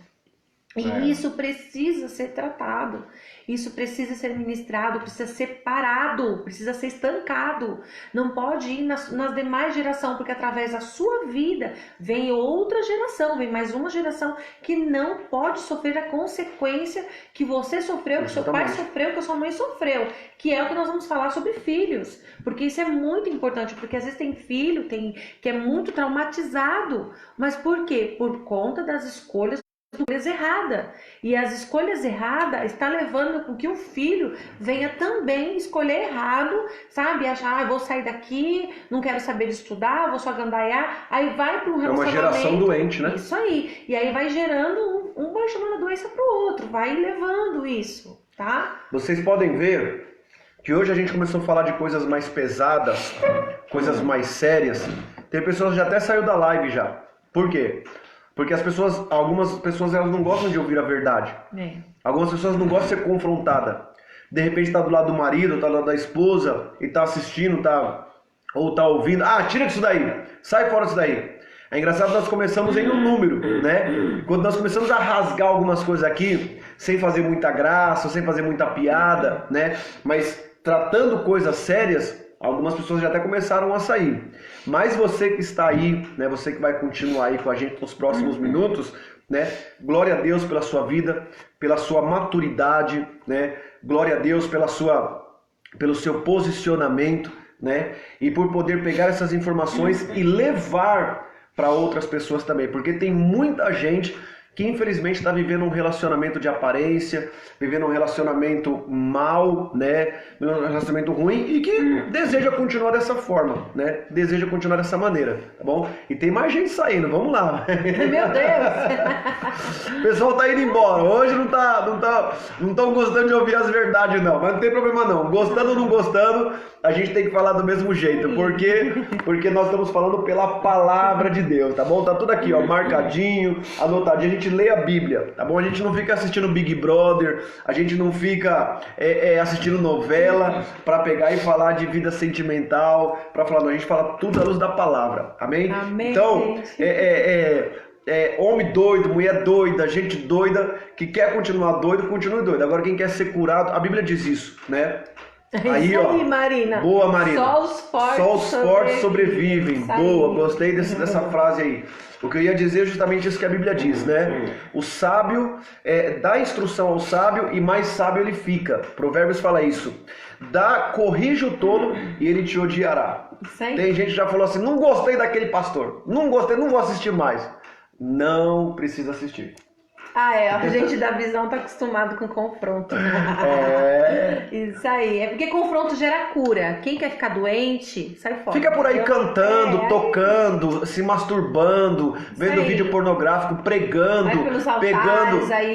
B: E isso precisa ser tratado, isso precisa ser ministrado, precisa ser parado, precisa ser estancado. Não pode ir nas demais gerações, porque através da sua vida vem outra geração, vem mais uma geração que não pode sofrer a consequência que você sofreu, que seu pai sofreu, que a sua mãe sofreu. Que é o que nós vamos falar sobre filhos, porque isso é muito importante, porque às vezes tem filho que é muito traumatizado. Mas por quê? Por conta das escolhas escolhas erradas. E as escolhas erradas está levando com que o filho venha também escolher errado, sabe? Achar, vou sair daqui, não quero saber de estudar, vou só gandaiar. Aí vai para um relacionamento.
A: É uma geração doente, né?
B: Isso aí. E aí vai gerando, um vai chamando a doença para o outro, vai levando isso, tá?
A: Vocês podem ver que hoje a gente começou a falar de coisas mais pesadas, coisas mais sérias. Tem pessoas que já até saiu da live já. Por quê? Porque algumas pessoas elas não gostam de ouvir a verdade. Algumas pessoas não gostam de ser confrontada. De repente está do lado do marido, está do lado da esposa e está assistindo, ou está ouvindo. Ah, tira disso daí, sai fora disso daí. É engraçado, nós começamos em um número, né? Quando nós começamos a rasgar algumas coisas aqui, sem fazer muita graça, sem fazer muita piada, né? Mas tratando coisas sérias, algumas pessoas já até começaram a sair. Mas você que está aí, né? Você que vai continuar aí com a gente nos próximos minutos, né? Glória a Deus pela sua vida, pela sua maturidade, né? Glória a Deus pelo seu posicionamento, né? E por poder pegar essas informações e levar para outras pessoas também, porque tem muita gente que infelizmente está vivendo um relacionamento de aparência, vivendo um relacionamento mal, né, um relacionamento ruim e que deseja continuar dessa forma, né, deseja continuar dessa maneira, tá bom? E tem mais gente saindo, vamos lá.
B: Meu Deus!
A: O pessoal tá indo embora, hoje não estão gostando de ouvir as verdades não, mas não tem problema não, gostando ou não gostando, a gente tem que falar do mesmo jeito, porque nós estamos falando pela palavra de Deus, tá bom? Tá tudo aqui, ó, marcadinho, anotadinho, a gente lê a Bíblia, tá bom? A gente não fica assistindo Big Brother, a gente não fica assistindo novela para pegar e falar de vida sentimental, para falar, não, a gente fala tudo à luz da palavra, amém?
B: Amém,
A: então, homem doido, mulher doida, gente doida, que quer continuar doido, continue doido. Agora quem quer ser curado, a Bíblia diz isso, né?
B: Aí, ó, Marina.
A: Boa, Marina.
B: Só os fortes
A: sobrevivem. Boa, gostei dessa frase aí. O que eu ia dizer é justamente isso que a Bíblia diz, né? O sábio dá instrução ao sábio e mais sábio ele fica. Provérbios fala isso. Corrige o tolo e ele te odiará. Tem gente que já falou assim, não gostei daquele pastor, não gostei, não vou assistir mais. Não precisa assistir.
B: A gente da visão tá acostumado com confronto. Isso aí. É porque confronto gera cura. Quem quer ficar doente, sai fora.
A: Fica por aí cantando, tocando, se masturbando, vendo vídeo pornográfico, pregando,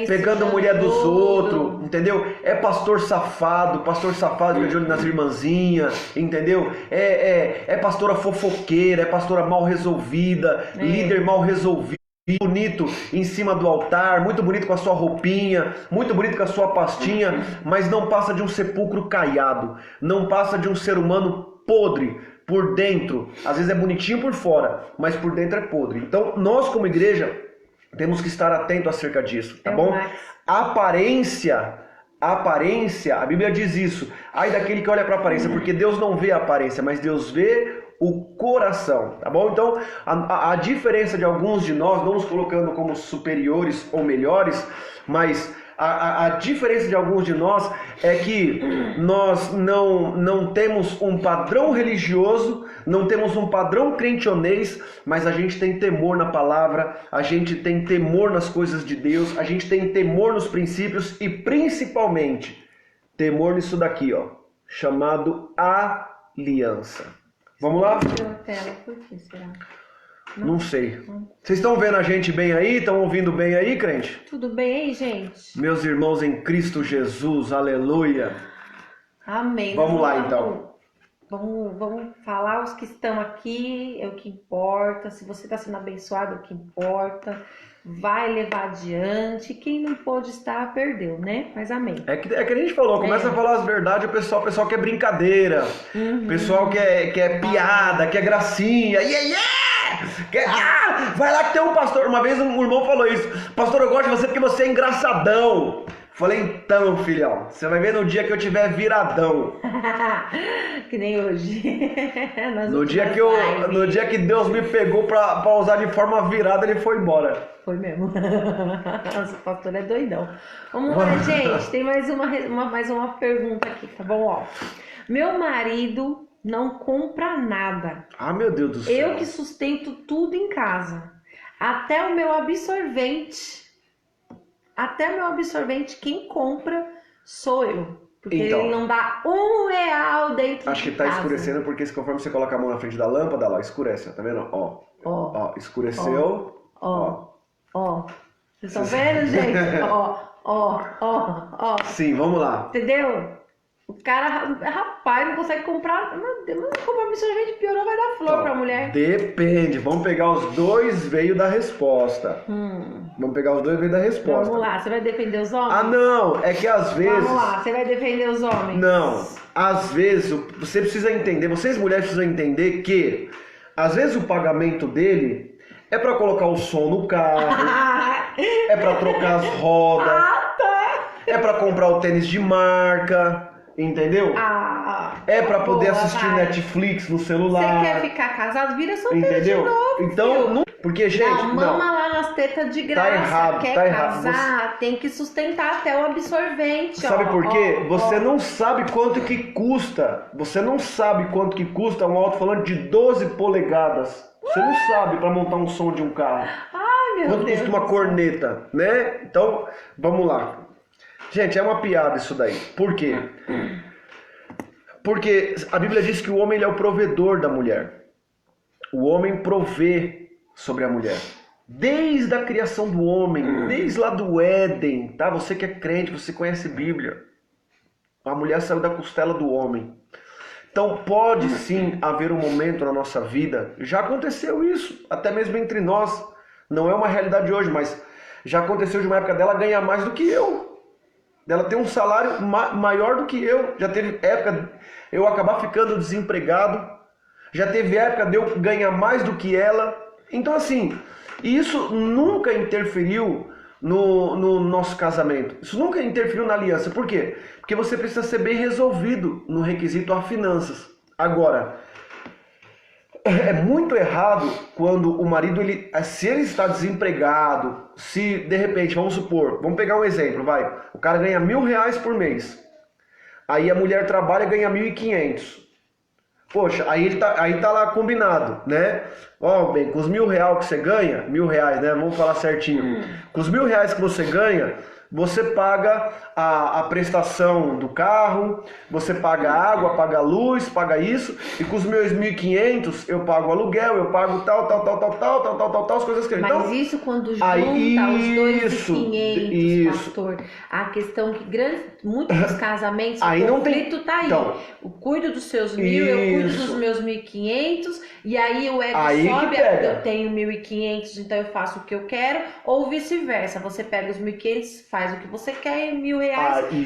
A: pegando mulher dos outros, entendeu? É pastor safado fica de olho nas irmãzinhas, entendeu? É pastora fofoqueira, é pastora mal resolvida, líder mal resolvido. Bonito em cima do altar, muito bonito com a sua roupinha, muito bonito com a sua pastinha, mas não passa de um sepulcro caiado, não passa de um ser humano podre por dentro. Às vezes é bonitinho por fora, mas por dentro é podre. Então nós como igreja temos que estar atento acerca disso, tá bom? Aparência, a Bíblia diz isso. Ai daquele que olha para a aparência, porque Deus não vê a aparência, mas Deus vê o coração, tá bom? Então, a diferença de alguns de nós, não nos colocando como superiores ou melhores, mas a diferença de alguns de nós é que nós não temos um padrão religioso, não temos um padrão crentionês, mas a gente tem temor na palavra, a gente tem temor nas coisas de Deus, a gente tem temor nos princípios e principalmente temor nisso daqui, ó, chamado aliança. Vamos lá?
B: Por que será?
A: Não sei. Vocês estão vendo a gente bem aí? Estão ouvindo bem aí, crente?
B: Tudo bem aí, gente?
A: Meus irmãos em Cristo Jesus, aleluia.
B: Amém.
A: Vamos lá, então.
B: Vamos falar os que estão aqui, é o que importa. Se você está sendo abençoado, é o que importa. Vai levar adiante. Quem não pôde estar, perdeu, né? Mas amém.
A: É que a gente falou, começa a falar as verdades, o pessoal quer brincadeira, o pessoal quer piada, quer gracinha, vai lá que tem um pastor. Uma vez um irmão falou isso, pastor, eu gosto de você porque você é engraçadão. Falei, então, filhão, você vai ver no dia que eu tiver viradão.
B: Que nem hoje.
A: No dia que Deus me pegou pra usar de forma virada, ele foi embora.
B: Foi mesmo. Nossa, o pastor é doidão. Vamos lá, gente. Tem mais uma pergunta aqui, tá bom? Ó. Meu marido não compra nada.
A: Ah, meu Deus do céu.
B: Eu que sustento tudo em casa. Até o meu absorvente Até meu absorvente, quem compra sou eu. Porque
A: Então.
B: ele não dá R$ 1 dentro
A: Acho
B: de
A: que tá
B: casa.
A: escurecendo porque conforme você coloca a mão na frente da lâmpada, lá, escurece, tá vendo? Ó,
B: Ó,
A: escureceu.
B: ó. Vocês estão vendo, gente? Ó.
A: Sim, vamos lá.
B: Entendeu? O cara, rapaz, não consegue comprar. Meu Deus, não compra absorvente, piorou, vai dar flor pra mulher.
A: Depende. Vamos pegar os dois veios da resposta. Vamos pegar os dois veios da resposta.
B: Vamos lá, você vai defender os homens?
A: Ah, não. É que às vezes...
B: Vamos lá, você vai defender os homens?
A: Não. Às vezes, você precisa entender, vocês mulheres precisam entender que às vezes o pagamento dele é pra colocar o som no carro, é pra trocar as rodas, é pra comprar o tênis de marca, entendeu? É pra poder assistir Netflix no celular.
B: Você quer ficar casado? Vira solteiro
A: entendeu?
B: de novo.
A: Então, não, porque gente,
B: não, mama lá nas tetas de graça.
A: Tá errado,
B: quer
A: tá errado.
B: casar, tem que sustentar até o absorvente.
A: Sabe por quê? Você
B: não
A: não sabe quanto que custa. Você não sabe quanto que custa um alto-falante de 12 polegadas. Você não sabe pra montar um som de um carro.
B: Ai, meu
A: Quanto
B: Deus.
A: custa uma corneta, né? Então, vamos lá. Gente, é uma piada isso daí. Por quê? Porque a Bíblia diz que o homem ele é o provedor da mulher. O homem provê sobre a mulher. Desde a criação do homem, desde lá do Éden, tá? Você que é crente, você conhece Bíblia. A mulher saiu da costela do homem. Então pode sim haver um momento na nossa vida, já aconteceu isso, até mesmo entre nós. Não é uma realidade hoje, mas já aconteceu de uma época dela ganhar mais do que eu. Dela ter um salário maior do que eu. Já teve época eu acabar ficando desempregado. Já teve época de eu ganhar mais do que ela. Então assim, isso nunca interferiu no nosso casamento. Isso nunca interferiu na aliança. Por quê? Porque você precisa ser bem resolvido no requisito a finanças. Agora, é muito errado quando o marido, se ele está desempregado, se de repente, vamos supor, vamos pegar um exemplo, vai. O cara ganha R$1.000 por mês. Aí a mulher trabalha e ganha 1.500. Poxa, aí tá lá combinado, né? Ó, bem, com os R$1.000 que você ganha, R$1.000, né? Vamos falar certinho. Com os R$1.000 que você ganha, você paga a prestação do carro, você paga a água, paga a luz, paga isso, e com os meus 1.500 eu pago o aluguel, eu pago tal, as coisas que eu...
B: Mas
A: então,
B: isso quando junta
A: aí,
B: os 2.500, pastor, a questão que muitos dos casamentos,
A: aí
B: o
A: não tem...
B: conflito tá aí.
A: Então,
B: eu cuido dos seus 1.000, eu cuido dos meus 1.500, e aí o ego
A: aí
B: sobe,
A: que pega.
B: eu tenho 1.500, então eu faço o que eu quero, ou vice-versa, você pega os 1.500, faz o que você quer, e R$1.000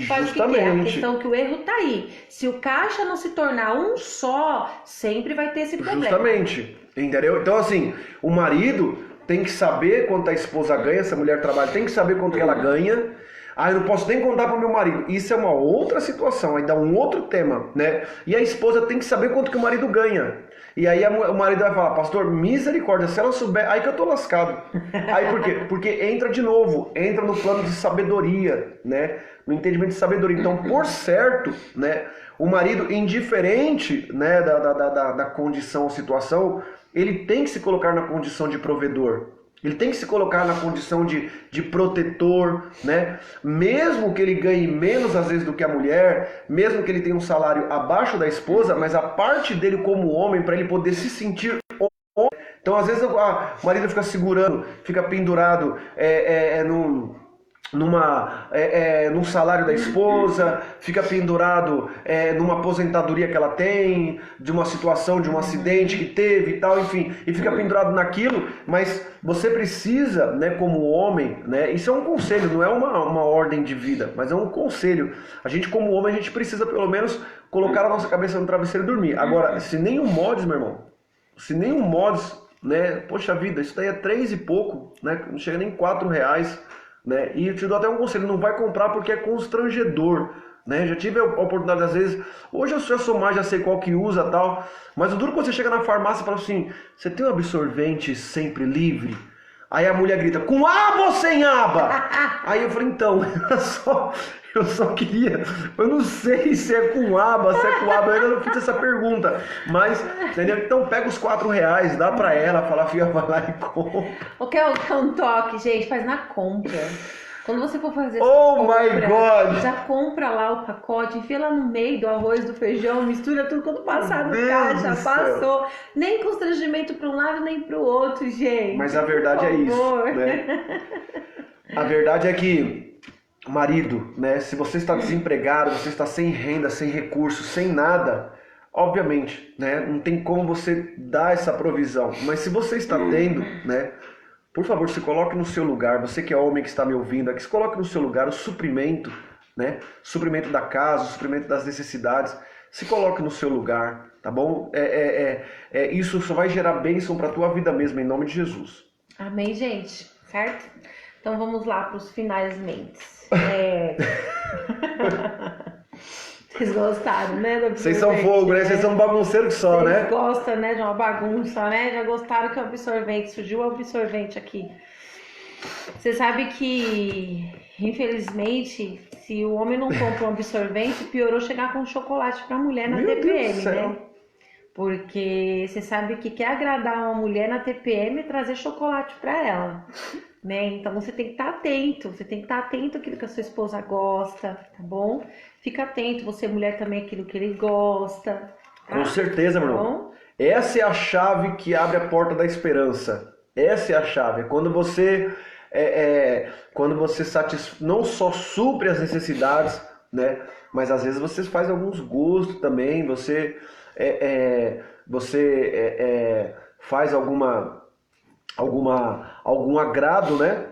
B: faz o que quer. A questão que o erro tá aí. Se o caixa não se tornar um só, sempre vai ter esse problema.
A: Justamente, entendeu? Então assim, o marido tem que saber quanto a esposa ganha, se a mulher trabalha, tem que saber quanto que ela ganha. Ah, eu não posso nem contar pro meu marido. Isso é uma outra situação, aí dá um outro tema, né? E a esposa tem que saber quanto que o marido ganha. E aí o marido vai falar, pastor, misericórdia, se ela souber, aí que eu tô lascado. Aí por quê? Porque entra de novo, entra no plano de sabedoria, né? No entendimento de sabedoria. Então, por certo, né? O marido, indiferente, né, da condição ou situação, ele tem que se colocar na condição de provedor. Ele tem que se colocar na condição de protetor, né? Mesmo que ele ganhe menos às vezes do que a mulher, mesmo que ele tenha um salário abaixo da esposa, mas a parte dele como homem, para ele poder se sentir homem. Então às vezes o marido fica segurando, fica pendurado num salário da esposa, fica pendurado numa aposentadoria que ela tem, de uma situação, de um acidente que teve e tal, enfim, e fica pendurado naquilo, mas você precisa, né, como homem, né, isso é um conselho, não é uma ordem de vida, mas é um conselho. A gente como homem, a gente precisa pelo menos colocar a nossa cabeça no travesseiro e dormir. Agora, se nenhum mods, meu irmão, se nenhum mods, né, poxa vida, isso daí é 3 e pouco, né, não chega nem R$4, né? E eu te dou até um conselho, não vai comprar porque é constrangedor, né? Já tive a oportunidade às vezes, hoje eu já sou mais, já sei qual que usa tal, mas o duro quando você chega na farmácia e fala assim, você tem um absorvente sempre livre? Aí a mulher grita, com aba ou sem aba? Aí eu falei, então, eu só queria, eu não sei se é com aba, eu ainda não fiz essa pergunta, mas, entendeu? Então pega os R$4, dá pra ela, fala, filha, vai lá e compra.
B: O que é um toque, gente? Faz na compra. Quando você for fazer
A: Oh my God!
B: já compra lá o pacote, enfia lá no meio do arroz, do feijão, mistura tudo. Quando passar no
A: Deus
B: caixa,
A: do céu.
B: passou. Nem constrangimento para um lado, nem para o outro, gente.
A: Mas a verdade é isso,
B: favor.
A: né? A verdade é que, marido, né? Se você está desempregado, você está sem renda, sem recursos, sem nada, obviamente, né? Não tem como você dar essa provisão. Mas se você está tendo, né? Por favor, se coloque no seu lugar. Você que é homem que está me ouvindo aqui, se coloque no seu lugar o suprimento, né? Suprimento da casa, o suprimento das necessidades. Se coloque no seu lugar, tá bom? Isso só vai gerar bênção para a tua vida mesmo, em nome de Jesus.
B: Amém, gente? Certo? Então vamos lá para os finalmente. Vocês gostaram, né?
A: Vocês são fogo, né? Vocês são bagunceiros que só, né?
B: Vocês gostam, né? De uma bagunça, né? Já gostaram que o absorvente, surgiu o absorvente aqui. Você sabe que, infelizmente, se o homem não compra um absorvente, piorou chegar com chocolate pra mulher na
A: Meu Deus do
B: TPM,
A: céu.
B: né? Porque você sabe que quer agradar uma mulher na TPM e trazer chocolate pra ela, né? Então você tem que estar atento, você tem que estar atento àquilo que a sua esposa gosta, tá bom? Fica atento, você mulher também, àquilo que ele gosta. Tá?
A: Com certeza, meu irmão.
B: Bom?
A: Essa é a chave que abre a porta da esperança. Essa é a chave. Quando você não só supre as necessidades, né? Mas às vezes você faz alguns gostos também. Você faz algum agrado, né?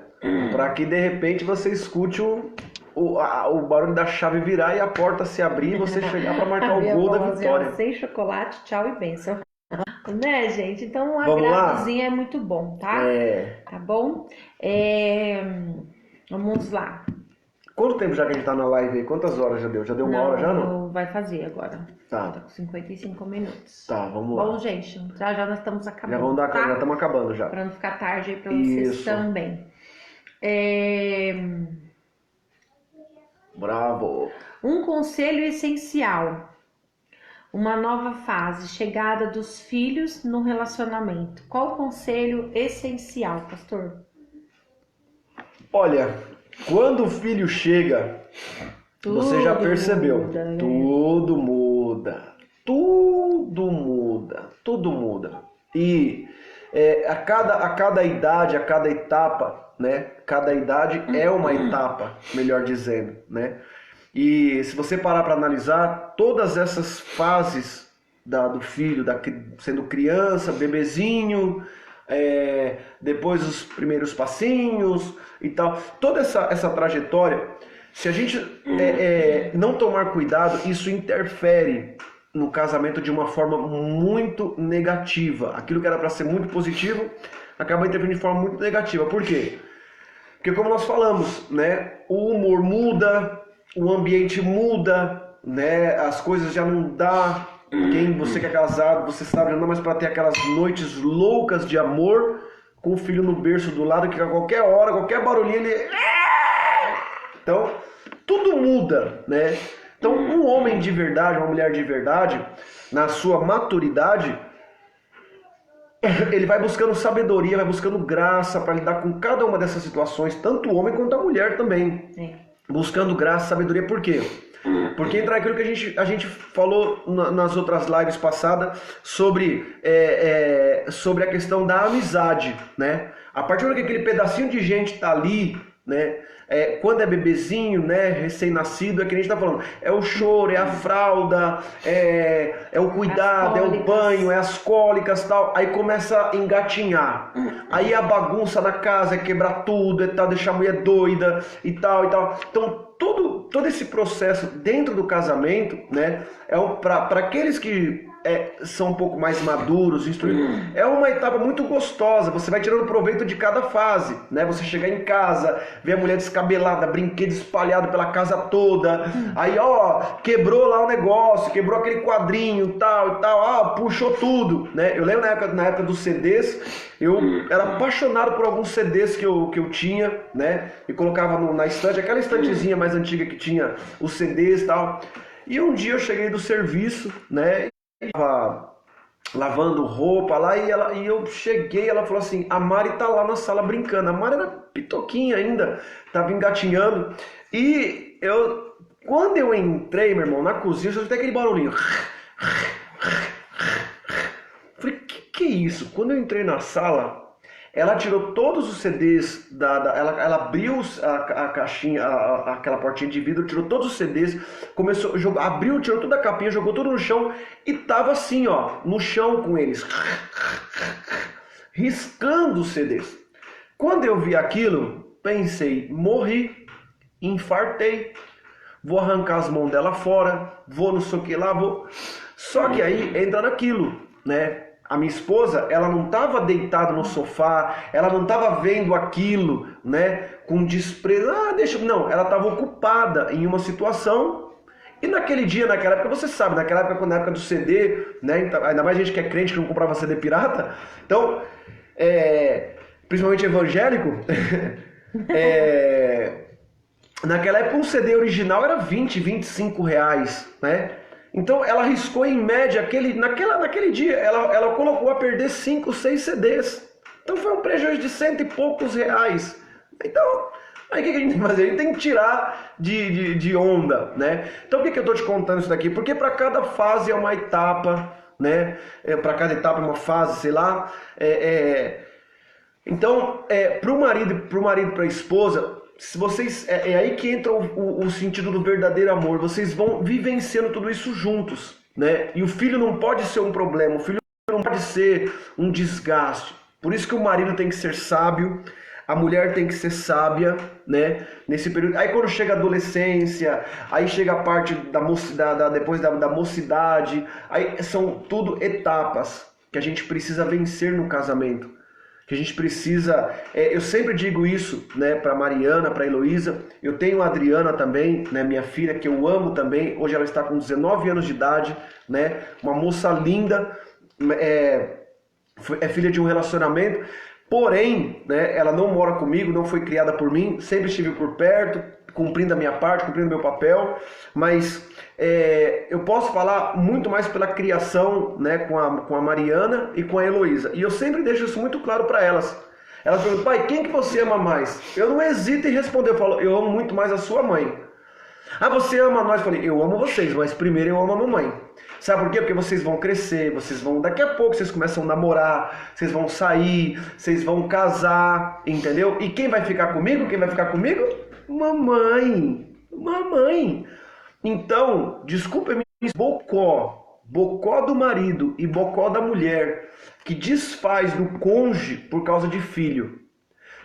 A: Para que de repente você escute o barulho da chave virar e a porta se abrir e você chegar para marcar o gol da vitória.
B: Sem chocolate, tchau e bênção. Né, gente? Então um
A: Vamos lá?
B: agradozinho é muito bom, tá? Tá bom? Vamos lá.
A: Quanto tempo já que a gente tá na live aí? Quantas horas já deu? Já deu uma hora já, não?
B: Vai fazer agora.
A: Tá.
B: Tá com 55 minutos.
A: Tá, vamos lá.
B: Bom, gente, já nós estamos acabando.
A: Já vamos dar,
B: tá?
A: já estamos acabando já.
B: Pra não ficar tarde aí pra vocês
A: Isso.
B: também.
A: Bravo.
B: Um conselho essencial. Uma nova fase, chegada dos filhos no relacionamento. Qual o conselho essencial, pastor?
A: Olha, quando o filho chega, você já percebeu.
B: Muda, né?
A: Tudo muda. Tudo muda. Tudo muda. E a cada idade, a cada etapa, né? Cada idade é uma etapa, melhor dizendo, né? E se você parar para analisar, todas essas fases do filho, sendo criança, bebezinho, depois os primeiros passinhos e tal, toda essa trajetória, se a gente não tomar cuidado, isso interfere no casamento de uma forma muito negativa. Aquilo que era para ser muito positivo acaba interferindo de forma muito negativa. Por quê? Porque como nós falamos, né, o humor muda, o ambiente muda, né, as coisas já não dá. Você que é casado, você sabe, não dá mais para ter aquelas noites loucas de amor com o filho no berço do lado, que a qualquer hora, qualquer barulhinho ele... Então, tudo muda, né? Então, um homem de verdade, uma mulher de verdade, na sua maturidade, ele vai buscando sabedoria, vai buscando graça para lidar com cada uma dessas situações, tanto o homem quanto a mulher também. Buscando graça, sabedoria, por quê? Porque entra aquilo que a gente falou nas outras lives passadas sobre a questão da amizade, né? A partir do que aquele pedacinho de gente está ali, né? Quando é bebezinho, né, recém-nascido, é que a gente tá falando, é o choro, é a fralda, é o cuidado, é o banho, é as cólicas e tal, aí começa a engatinhar, aí a bagunça na casa, é quebrar tudo, é tal, deixar a mulher doida e tal, então todo esse processo dentro do casamento, né, para aqueles que são um pouco mais maduros, instruídos, é uma etapa muito gostosa. Você vai tirando proveito de cada fase, né? Você chegar em casa, ver a mulher descabelada, brinquedo espalhado pela casa toda, aí quebrou lá o negócio, quebrou aquele quadrinho, tal e tal, puxou tudo, né? Eu lembro na época dos CDs, eu era apaixonado por alguns CDs que eu tinha, né? E colocava na estante, aquela estantezinha mais antiga que tinha os CDs e tal. E um dia eu cheguei do serviço, né? lavando roupa lá, e eu cheguei, ela falou assim, a Mari tá lá na sala brincando. A Mari era pitoquinha ainda, tava engatinhando. E quando eu entrei, meu irmão, na cozinha, eu só escutei aquele barulhinho. Falei, que é isso? Quando eu entrei na sala, ela tirou todos os CDs, ela abriu a caixinha, aquela portinha de vidro, tirou todos os CDs, abriu, tirou toda a capinha, jogou tudo no chão e tava assim, ó, no chão com eles, riscando os CDs. Quando eu vi aquilo, pensei, morri, infartei, vou arrancar as mãos dela fora, vou não sei o que lá, vou... Só que aí entra naquilo, né? A minha esposa, ela não estava deitada no sofá, ela não estava vendo aquilo, né, com desprezo. Não, ela estava ocupada em uma situação. E naquele dia, naquela época, você sabe, na época do CD, né, ainda mais gente que é crente que não comprava CD pirata. Então, principalmente evangélico, naquela época um CD original era 20, 25 reais, né? Então ela arriscou em média, naquele dia, ela colocou a perder 5, 6 CDs. Então foi um prejuízo de 100 e poucos reais. Então, aí o que a gente tem que fazer? A gente tem que tirar de onda, né? Então por que eu estou te contando isso daqui? Porque para cada fase é uma etapa, né? Para cada etapa é uma fase, sei lá. Então, para o marido e para a esposa... Se vocês, é aí que entra o sentido do verdadeiro amor. Vocês vão vivenciando tudo isso juntos, né? E o filho não pode ser um problema, o filho não pode ser um desgaste. Por isso que o marido tem que ser sábio, a mulher tem que ser sábia, né? Nesse período. Aí quando chega a adolescência, aí chega a parte da mocidade, depois da mocidade, aí são tudo etapas que a gente precisa vencer no casamento. Que a gente precisa, eu sempre digo isso, né, para Mariana, para Heloísa. Eu tenho a Adriana também, né, minha filha, que eu amo também. Hoje ela está com 19 anos de idade, né, uma moça linda, é filha de um relacionamento. Porém, né, ela não mora comigo, não foi criada por mim, sempre estive por perto, cumprindo a minha parte, cumprindo o meu papel, mas eu posso falar muito mais pela criação, né, com a Mariana e com a Heloísa. E eu sempre deixo isso muito claro para elas. Elas perguntam, pai, quem que você ama mais? Eu não hesito em responder, eu falo, eu amo muito mais a sua mãe. Ah, você ama nós? Eu falei, eu amo vocês, mas primeiro eu amo a mamãe. Sabe por quê? Porque vocês vão crescer, daqui a pouco vocês começam a namorar, vocês vão sair, vocês vão casar, entendeu? E quem vai ficar comigo? Mamãe. Então, desculpa-me, bocó do marido e bocó da mulher, que desfaz do cônjuge por causa de filho,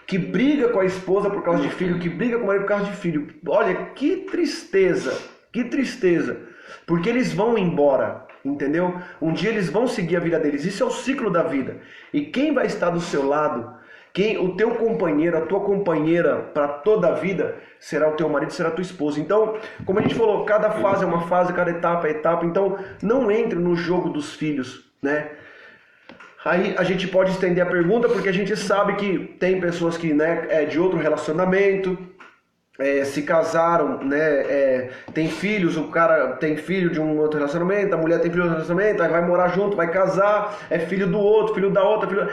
A: que briga com a esposa por causa de filho, que briga com o marido por causa de filho. Olha, que tristeza, porque eles vão embora, entendeu? Um dia eles vão seguir a vida deles, isso é o ciclo da vida. E quem vai estar do seu lado, o teu companheiro, a tua companheira para toda a vida, será o teu marido, será a tua esposa. Então, como a gente falou, cada fase é uma fase, cada etapa é etapa. Então, não entre no jogo dos filhos, né? Aí a gente pode estender a pergunta, porque a gente sabe que tem pessoas que, né, de outro relacionamento, se casaram, né, tem filhos, o cara tem filho de um outro relacionamento, a mulher tem filho de outro relacionamento, aí vai morar junto, vai casar, é filho do outro, filho da outra,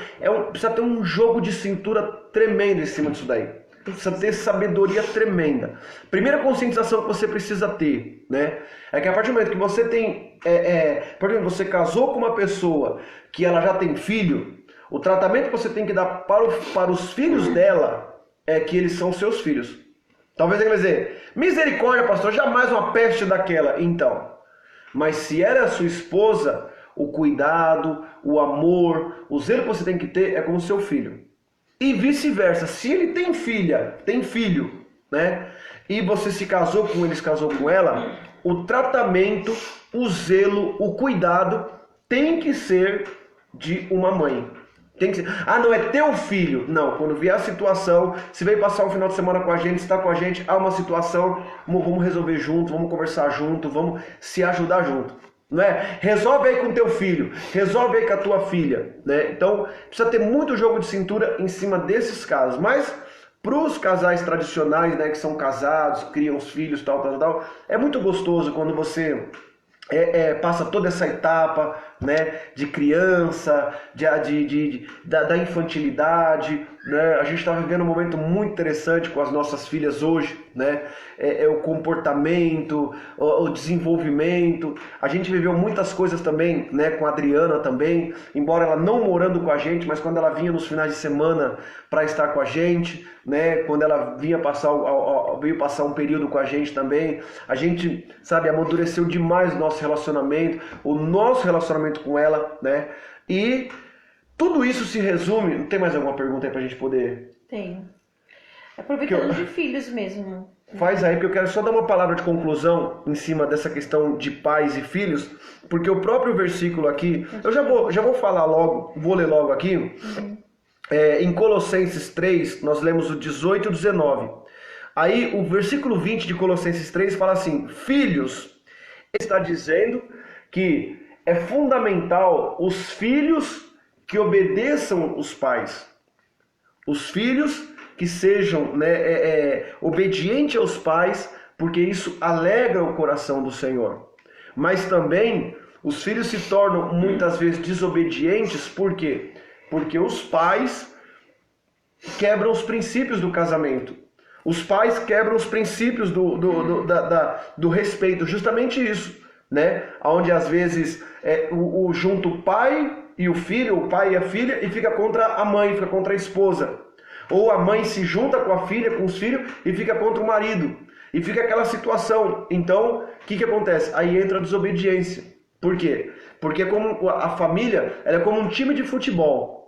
A: precisa ter um jogo de cintura tremendo em cima disso daí. Precisa ter sabedoria tremenda. Primeira conscientização que você precisa ter, né, é que a partir do momento que você tem, por exemplo, você casou com uma pessoa que ela já tem filho, o tratamento que você tem que dar para os filhos dela é que eles são seus filhos. Talvez ele vai dizer, misericórdia, pastor, jamais uma peste daquela. Então, mas se ela é a sua esposa, o cuidado, o amor, o zelo que você tem que ter é com o seu filho. E vice-versa, se ele tem filho, né? E você se casou com ele, se casou com ela, o tratamento, o zelo, o cuidado tem que ser de uma mãe. Tem que ser. Ah, não, é teu filho. Não, quando vier a situação, se veio passar um final de semana com a gente, está com a gente, há uma situação, vamos resolver junto, vamos conversar junto, vamos se ajudar junto. Não é? Resolve aí com teu filho, resolve aí com a tua filha, né? Então, precisa ter muito jogo de cintura em cima desses casos. Mas, para os casais tradicionais, né, que são casados, criam os filhos, tal, é muito gostoso quando você passa toda essa etapa, né, de criança, da infantilidade, né? A gente está vivendo um momento muito interessante com as nossas filhas hoje, né? O comportamento, o desenvolvimento. A gente viveu muitas coisas também, né, com a Adriana também, embora ela não morando com a gente, mas quando ela vinha nos finais de semana para estar com a gente, né, quando ela vinha veio passar um período com a gente também, a gente, sabe, amadureceu demais o nosso relacionamento com ela, né? E tudo isso se resume... Não tem mais alguma pergunta aí pra gente poder...
B: Tenho. Aproveitando de filhos mesmo.
A: Faz aí, porque eu quero só dar uma palavra de conclusão em cima dessa questão de pais e filhos, porque o próprio versículo aqui... Eu já vou falar logo, vou ler logo aqui. Em Colossenses 3, nós lemos o 18 e o 19. Aí o versículo 20 de Colossenses 3 fala assim: filhos, ele está dizendo que é fundamental os filhos que obedeçam os pais. Os filhos que sejam, né, obedientes aos pais, porque isso alegra o coração do Senhor. Mas também os filhos se tornam muitas vezes desobedientes, por quê? Porque os pais quebram os princípios do casamento. Os pais quebram os princípios do respeito, justamente isso, né? Onde às vezes junta o pai e o filho, o pai e a filha, e fica contra a mãe, fica contra a esposa. Ou a mãe se junta com a filha, com os filhos, e fica contra o marido. E fica aquela situação. Então, o que acontece? Aí entra a desobediência. Por quê? Porque como a família, ela é como um time de futebol.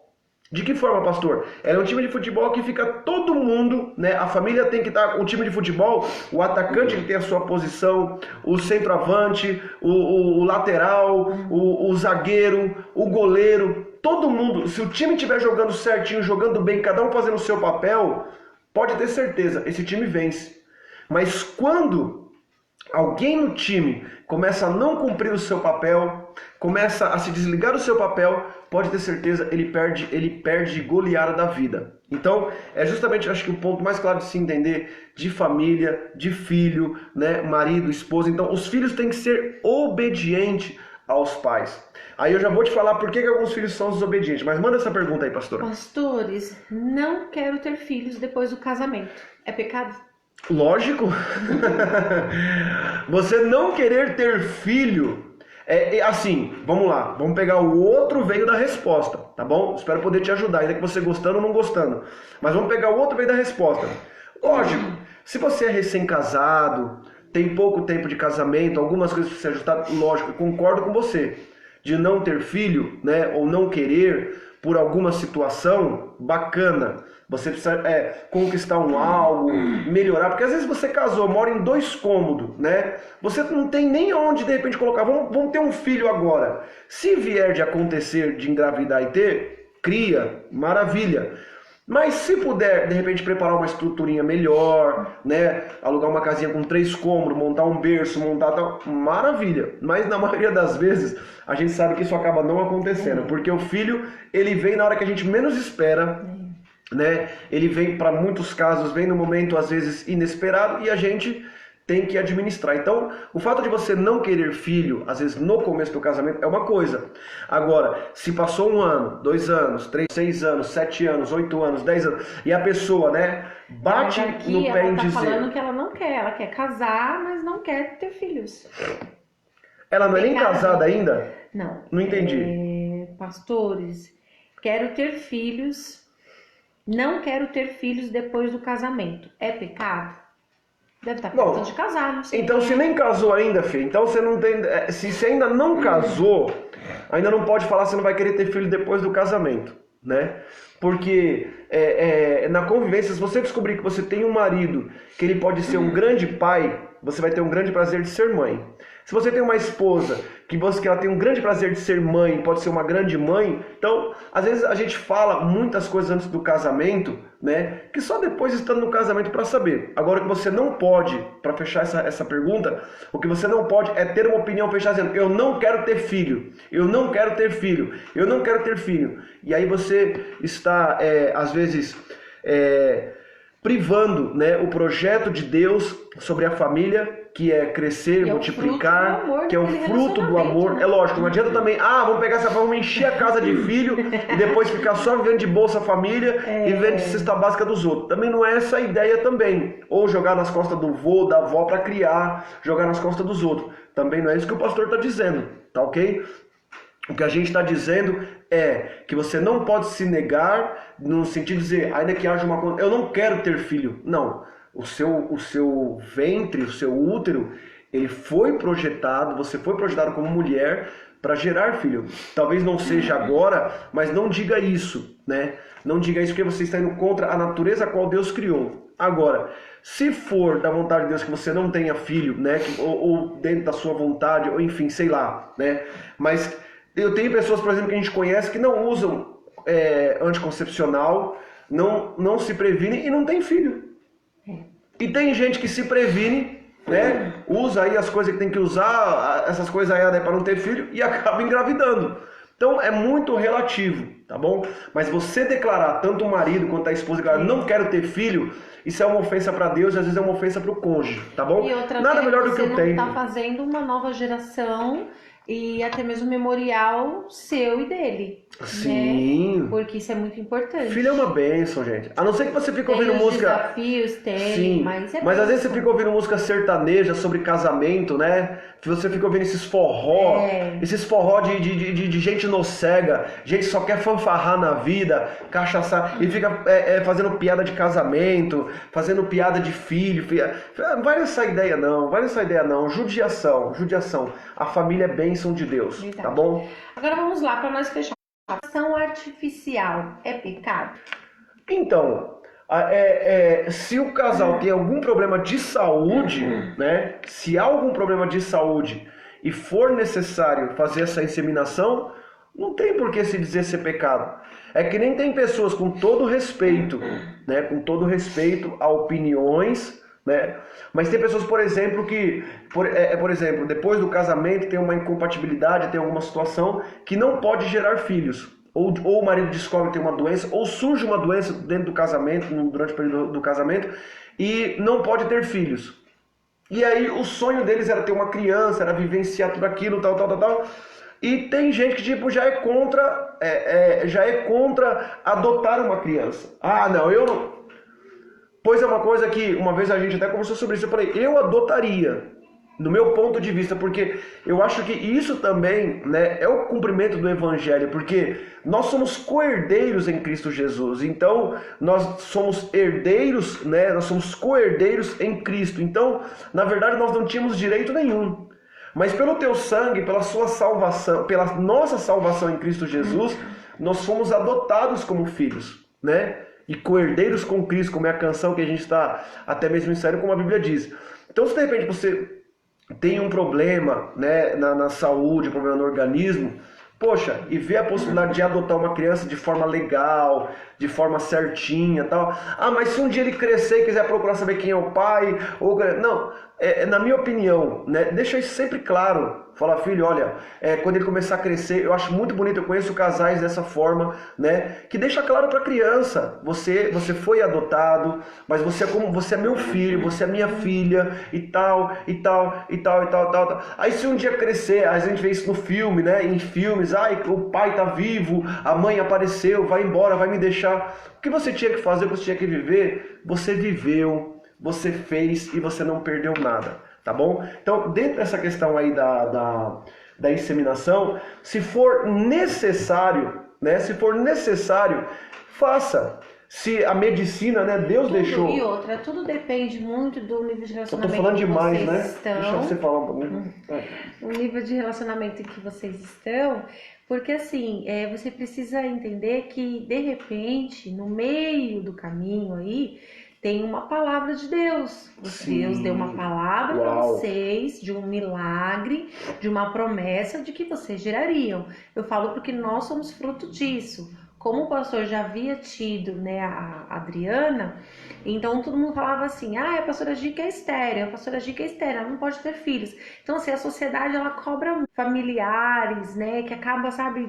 A: De que forma, pastor? Ela é um time de futebol que fica todo mundo, né? A família tem que estar, o time de futebol, o atacante que tem a sua posição, o centroavante, o lateral, o zagueiro, o goleiro, todo mundo. Se o time estiver jogando certinho, jogando bem, cada um fazendo o seu papel, pode ter certeza, esse time vence. Mas quando alguém no time começa a não cumprir o seu papel, começa a se desligar do seu papel, pode ter certeza, ele perde goleada da vida. Então, é justamente, acho que o ponto mais claro de se entender de família, de filho, né, marido, esposa. Então, os filhos têm que ser obedientes aos pais. Aí eu já vou te falar por que alguns filhos são desobedientes, mas manda essa pergunta aí, pastora.
B: Pastores, não quero ter filhos depois do casamento. É pecado?
A: Lógico. Você não querer ter filho... assim, vamos lá, vamos pegar o outro veio da resposta, tá bom? Espero poder te ajudar, ainda que você gostando ou não gostando. Mas vamos pegar o outro veio da resposta. Lógico, se você é recém-casado, tem pouco tempo de casamento, algumas coisas precisam ser ajustadas, lógico, eu concordo com você. De não ter filho, né, ou não querer por alguma situação, bacana. Você precisa conquistar algo, melhorar, porque às vezes você casou, mora em 2 cômodos, né? Você não tem nem onde de repente colocar, vamos ter um filho agora. Se vier de acontecer, de engravidar e ter, cria, maravilha. Mas se puder, de repente, preparar uma estruturinha melhor, né? Alugar uma casinha com 3 cômodos, montar um berço, montar tal, maravilha. Mas na maioria das vezes, a gente sabe que isso acaba não acontecendo, porque o filho, ele vem na hora que a gente menos espera, né? Ele vem, para muitos casos, vem no momento às vezes inesperado e a gente tem que administrar. Então, o fato de você não querer filho, às vezes no começo do casamento, é uma coisa. Agora, se passou 1 ano, 2 anos, 3, 6 anos, 7 anos, 8 anos, 10 anos, e a pessoa, né, bate no pé em dizer...
B: Ela tá falando que ela não quer, ela quer casar, mas não quer ter filhos.
A: Ela não é nem casada ainda?
B: Não.
A: Não entendi.
B: Pastores, quero ter filhos... Não quero ter filhos depois do casamento. É pecado? Deve estar pensando de casar, não sei.
A: Então, se nem casou ainda, filho, então você não tem... Se você ainda não casou, ainda não pode falar que você não vai querer ter filho depois do casamento, né? Porque na convivência, se você descobrir que você tem um marido, que ele pode ser um grande pai, você vai ter um grande prazer de ser mãe. Se você tem uma esposa que ela tem um grande prazer de ser mãe, pode ser uma grande mãe, então, às vezes a gente fala muitas coisas antes do casamento, né, que só depois estando no casamento para saber. Agora, o que você não pode, para fechar essa pergunta, o que você não pode é ter uma opinião fechada dizendo, eu não quero ter filho, eu não quero ter filho, eu não quero ter filho. E aí você está, às vezes... privando, né, o projeto de Deus sobre a família, que é crescer, multiplicar, que é o fruto do amor.
B: Né?
A: É lógico, não adianta também, vamos pegar essa forma, encher a casa de filho e depois ficar só vivendo de Bolsa Família e vivendo de cesta básica dos outros. Também não é essa a ideia também. Ou jogar nas costas do vô, da avó para criar, jogar nas costas dos outros. Também não é isso que o pastor está dizendo, tá ok? O que a gente está dizendo é que você não pode se negar no sentido de dizer, ainda que haja uma... Eu não quero ter filho. Não. O seu ventre, o seu útero, ele foi projetado, você foi projetado como mulher para gerar filho. Talvez não seja agora, mas não diga isso, né? Não diga isso porque você está indo contra a natureza a qual Deus criou. Agora, se for da vontade de Deus que você não tenha filho, né? Ou dentro da sua vontade, ou enfim, sei lá, né? Mas eu tenho pessoas, por exemplo, que a gente conhece que não usam anticoncepcional, não se previnem e não tem filho. E tem gente que se previne, né? Usa aí as coisas que tem que usar, essas coisas aí para não ter filho e acaba engravidando. Então é muito relativo, tá bom? Mas você declarar, tanto o marido quanto a esposa, declarar, não quero ter filho, isso é uma ofensa para Deus e às vezes é uma ofensa para o cônjuge, tá bom?
B: E outra
A: Nada melhor do que o tempo.
B: Você não está fazendo uma nova geração e até mesmo memorial seu e dele.
A: Sim.
B: Né? Porque isso é muito importante.
A: Filho é uma bênção, gente. A não ser que você fique ouvindo música...
B: desafios, tem,
A: sim, mas às vezes você fica ouvindo música sertaneja sobre casamento, né? Que você fica ouvindo esses forró, de gente nocega, gente que só quer fanfarrar na vida, cachaçar, e fica fazendo piada de casamento, fazendo piada de filho. Vai nessa ideia não, judiação. A família é bênção de Deus,
B: verdade.
A: Tá bom?
B: Agora vamos lá, para nós fechar. A ação artificial é pecado?
A: Então, se o casal tem algum problema de saúde, né? Se há algum problema de saúde e for necessário fazer essa inseminação, não tem por que se dizer ser pecado. É que nem tem pessoas, com todo respeito, né? Com todo respeito a opiniões, né? Mas tem pessoas, por exemplo, que, por exemplo, depois do casamento tem uma incompatibilidade, tem alguma situação que não pode gerar filhos. Ou o marido descobre que tem uma doença, ou surge uma doença dentro do casamento, durante o período do casamento, e não pode ter filhos. E aí o sonho deles era ter uma criança, era vivenciar tudo aquilo, tal. E tem gente que tipo, já é contra adotar uma criança. Não, eu não... Pois é uma coisa que uma vez a gente até conversou sobre isso, eu falei, eu adotaria, no meu ponto de vista, porque eu acho que isso também, né, é o cumprimento do Evangelho, porque nós somos co-herdeiros em Cristo Jesus, então nós somos herdeiros, né, nós somos co-herdeiros em Cristo, então na verdade nós não tínhamos direito nenhum, mas pelo teu sangue, pela sua salvação, pela nossa salvação em Cristo Jesus, nós fomos adotados como filhos, né? E co-herdeiros com Cristo, como é a canção que a gente está até mesmo inserindo, como a Bíblia diz. Então, se de repente você tem um problema, né, na saúde, um problema no organismo, poxa, e vê a possibilidade de adotar uma criança de forma legal, de forma certinha, tal. Mas se um dia ele crescer e quiser procurar saber quem é o pai, não, na minha opinião, né, deixa isso sempre claro. Fala, filho, olha, quando ele começar a crescer, eu acho muito bonito, eu conheço casais dessa forma, né, que deixa claro para a criança, você foi adotado, mas você é meu filho, você é minha filha, e tal. Aí se um dia crescer, a gente vê isso no filme, né, em filmes, o pai tá vivo, a mãe apareceu, vai embora, vai me deixar. O que você tinha que fazer, o que você tinha que viver, você viveu, você fez e você não perdeu nada. Tá bom? Então, dentro dessa questão aí da inseminação, se for necessário, né? Se for necessário, faça. Se a medicina, né? Deus deixou.
B: E outra, tudo depende muito do nível de relacionamento.
A: Eu tô falando demais,
B: que
A: né?
B: vocês estão.
A: Deixa você falar um pouquinho.
B: O nível de relacionamento que vocês estão, porque assim, você precisa entender que de repente, no meio do caminho aí, tem uma palavra de Deus. Deus deu uma palavra para vocês, de um milagre, de uma promessa de que vocês gerariam. Eu falo porque nós somos fruto disso. como o pastor já havia tido, né, a Adriana, então todo mundo falava assim, a pastora Gica é estéril, a pastora Gica é estéril, ela não pode ter filhos. Então, assim, a sociedade, ela cobra familiares, né, que acaba,
A: As
B: sabe,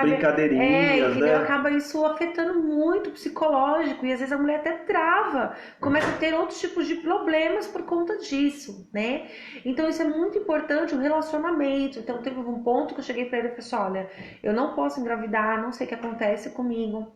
A: brincadeirinhas,
B: entendeu?
A: né?
B: Acaba isso afetando muito o psicológico, e às vezes a mulher até trava, começa a ter outros tipos de problemas por conta disso, né? Então, isso é muito importante, o relacionamento. Então, teve um ponto que eu cheguei pra ele e falei assim, olha, eu não posso engravidar, não sei o que acontece comigo.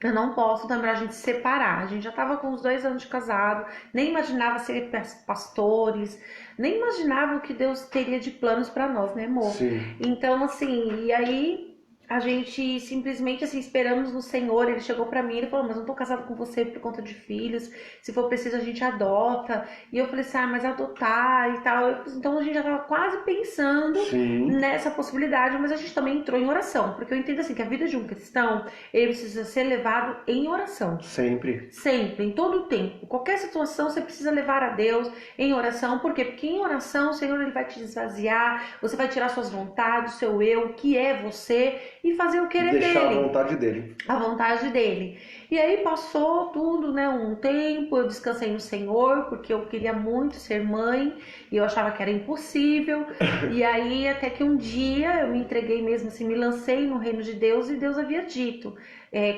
B: Eu não posso também a gente se separar. A gente já estava com uns 2 anos de casado, nem imaginava ser pastores, nem imaginava o que Deus teria de planos para nós, né, amor?
A: Sim.
B: Então, assim, e aí a gente simplesmente assim esperamos no Senhor. Ele chegou para mim, ele falou: "Mas eu não tô casado com você por conta de filhos. Se for preciso a gente adota". E eu falei assim: "Ah, mas adotar e tal". Então a gente já tava quase pensando
A: Sim.
B: nessa possibilidade, mas a gente também entrou em oração, porque eu entendo assim que a vida de um cristão, ele precisa ser levado em oração.
A: Sempre.
B: Sempre, em todo o tempo. Qualquer situação você precisa levar a Deus em oração. Por quê? Porque em oração o Senhor ele vai te esvaziar, você vai tirar suas vontades, seu eu, o que é você, e fazer o querer dele.
A: Deixar a vontade dele.
B: A vontade dele. E aí passou tudo, né, um tempo, eu descansei no Senhor, porque eu queria muito ser mãe, e eu achava que era impossível. E aí até que um dia eu me entreguei mesmo assim, me lancei no reino de Deus, e Deus havia dito: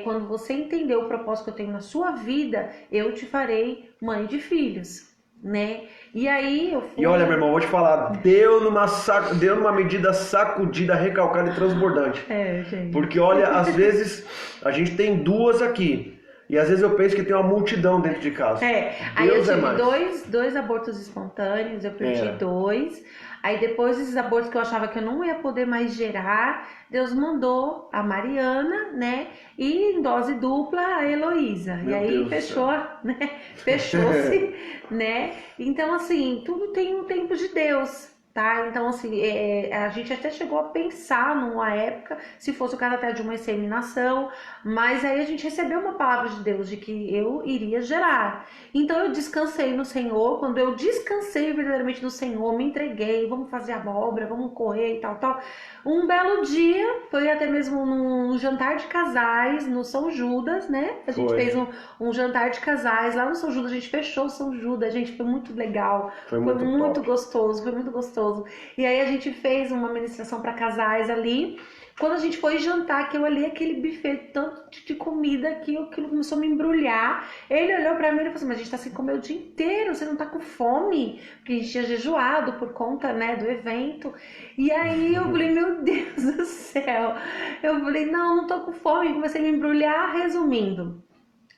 B: quando você entender o propósito que eu tenho na sua vida, eu te farei mãe de filhos, né? E aí eu fui...
A: E olha, meu irmão, vou te falar, deu numa medida sacudida, recalcada e transbordante.
B: Gente.
A: Porque olha, às vezes a gente tem duas aqui, e às vezes eu penso que tem uma multidão dentro de casa.
B: Aí eu tive dois abortos espontâneos, eu perdi 2. Aí depois desses abortos que eu achava que eu não ia poder mais gerar, Deus mandou a Mariana, né? E em dose dupla a Heloísa. E aí fechou, né? Fechou-se, né? Então, assim, tudo tem um tempo de Deus, tá? Então, assim, a gente até chegou a pensar numa época, se fosse o caso até de uma inseminação, mas aí a gente recebeu uma palavra de Deus de que eu iria gerar. Então eu descansei no Senhor. Quando eu descansei verdadeiramente no Senhor, me entreguei, vamos fazer a obra, vamos correr e tal, tal. Um belo dia, foi até mesmo num jantar de casais no São Judas, né? A gente fez um jantar de casais lá no São Judas, a gente fechou o São Judas, gente, foi muito legal, foi muito gostoso, foi muito gostoso. E aí a gente fez uma ministração para casais ali. Quando a gente foi jantar, que eu olhei aquele buffet, tanto de comida, que aquilo começou a me embrulhar. Ele olhou pra mim e falou assim: "Mas a gente tá sem comer o dia inteiro, você não tá com fome?" Porque a gente tinha jejuado por conta, né, do evento. E aí eu falei: "Meu Deus do céu." Eu falei: "Não tô com fome." E comecei a me embrulhar. Resumindo,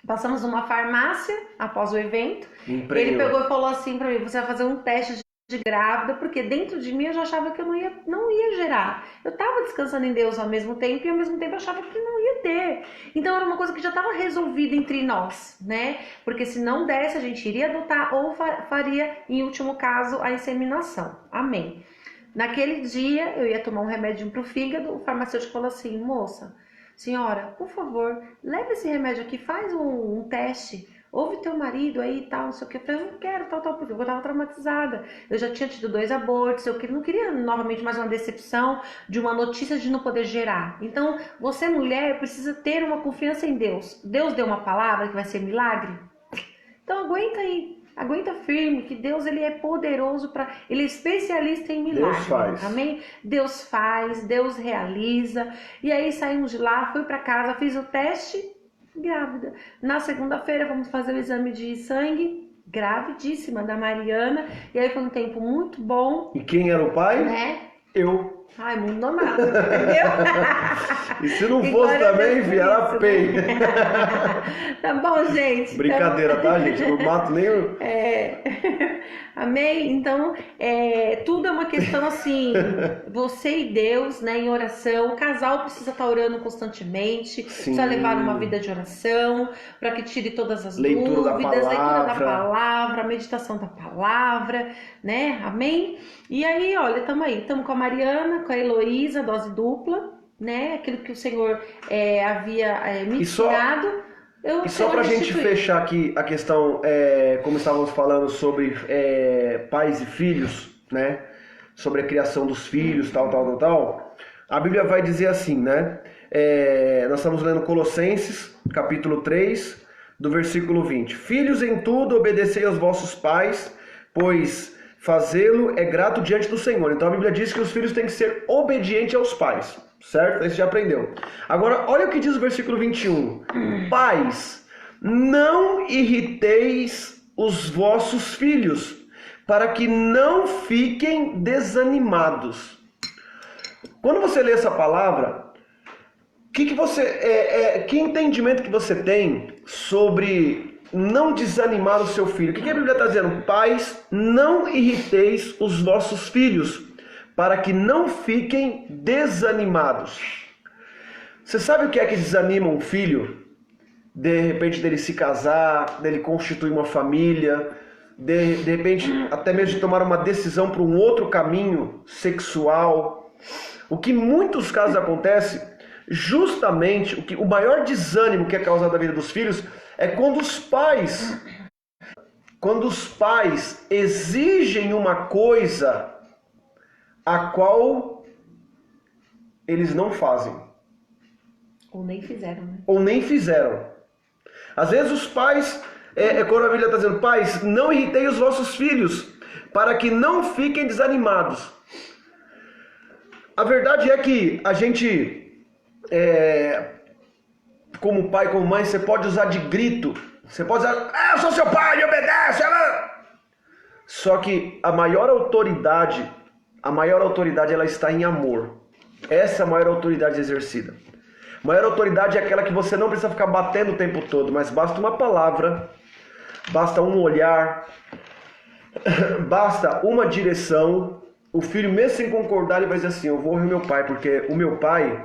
B: passamos numa farmácia após o evento. Ele pegou e falou assim pra mim: "Você vai fazer um teste de grávida", porque dentro de mim eu já achava que eu não ia gerar. Eu estava descansando em Deus ao mesmo tempo, e ao mesmo tempo eu achava que não ia ter. Então era uma coisa que já estava resolvida entre nós, né? Porque se não desse, a gente iria adotar ou faria, em último caso, a inseminação. Amém. Naquele dia eu ia tomar um remédio pro fígado. O farmacêutico falou assim: "Moça, senhora, por favor, leve esse remédio aqui, faz um teste. Ouve teu marido aí e tal, não sei o que." Eu falei: "Eu não quero, tal, porque eu tava traumatizada. Eu já tinha tido 2 abortos, eu não queria novamente mais uma decepção de uma notícia de não poder gerar." Então, você mulher precisa ter uma confiança em Deus. Deus deu uma palavra que vai ser milagre. Então aguenta aí, aguenta firme, que Deus ele é poderoso ele é especialista em milagres.
A: Deus faz.
B: Amém? Deus faz, Deus realiza. E aí saímos de lá, fui para casa, fiz o teste, grávida. Na segunda-feira vamos fazer o exame de sangue, gravidíssima, da Mariana. E aí foi um tempo muito bom.
A: E quem era o pai?
B: Né?
A: Eu.
B: Ai, muito normal, entendeu?
A: E se não fosse também, era PEI.
B: Tá bom, gente?
A: Brincadeira, tá, gente? Eu não mato nem o...
B: Amém? Então, tudo é uma questão assim, você e Deus, né, em oração. O casal precisa estar orando constantemente, precisa levar uma vida de oração, para que tire todas as dúvidas, leitura da palavra, meditação da palavra, né? Amém? E aí, olha, estamos com a Mariana, com a Heloísa, dose dupla, né? Aquilo que o Senhor havia me ensinado.
A: E só pra gente fechar aqui a questão, como estávamos falando sobre pais e filhos, né? Sobre a criação dos filhos, tal. A Bíblia vai dizer assim, né? Nós estamos lendo Colossenses, capítulo 3, do versículo 20. Filhos, em tudo obedecei aos vossos pais, pois fazê-lo é grato diante do Senhor. Então a Bíblia diz que os filhos têm que ser obedientes aos pais, certo? Aí você já aprendeu. Agora, olha o que diz o versículo 21. Pais, não irriteis os vossos filhos, para que não fiquem desanimados. Quando você lê essa palavra, que entendimento que você tem sobre não desanimar o seu filho? O que a Bíblia está dizendo? Pais, não irriteis os vossos filhos, para que não fiquem desanimados. Você sabe o que é que desanima um filho? De repente dele se casar, dele constituir uma família, de repente até mesmo de tomar uma decisão para um outro caminho sexual. O que em muitos casos acontece, justamente, o maior desânimo que é causado na vida dos filhos é quando os pais exigem uma coisa a qual eles não fazem.
B: Ou nem fizeram, né?
A: Ou nem fizeram. Às vezes os pais, quando a Bíblia está dizendo, pais, não irritei os vossos filhos, para que não fiquem desanimados. A verdade é que a gente, como pai, como mãe, você pode usar de grito. Você pode usar, eu sou seu pai, me obedece. Só que a maior autoridade ela está em amor. Essa é a maior autoridade exercida. A maior autoridade é aquela que você não precisa ficar batendo o tempo todo, mas basta uma palavra, basta um olhar, basta uma direção. O filho, mesmo sem concordar, ele vai dizer assim, eu vou ouvir meu pai, porque o meu pai,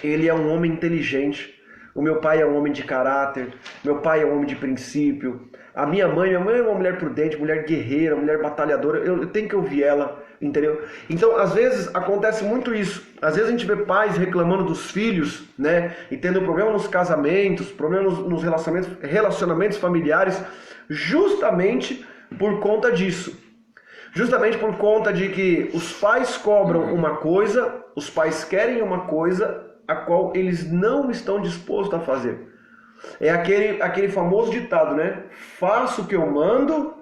A: ele é um homem inteligente, o meu pai é um homem de caráter, meu pai é um homem de princípio, a minha mãe é uma mulher prudente, mulher guerreira, mulher batalhadora, eu tenho que ouvir ela, entendeu? Então, às vezes, acontece muito isso. Às vezes a gente vê pais reclamando dos filhos, né? E tendo problema nos casamentos, problema nos relacionamentos familiares, justamente por conta disso. Justamente por conta de que os pais cobram uma coisa, os pais querem uma coisa a qual eles não estão dispostos a fazer. É aquele famoso ditado, né? Faço o que eu mando,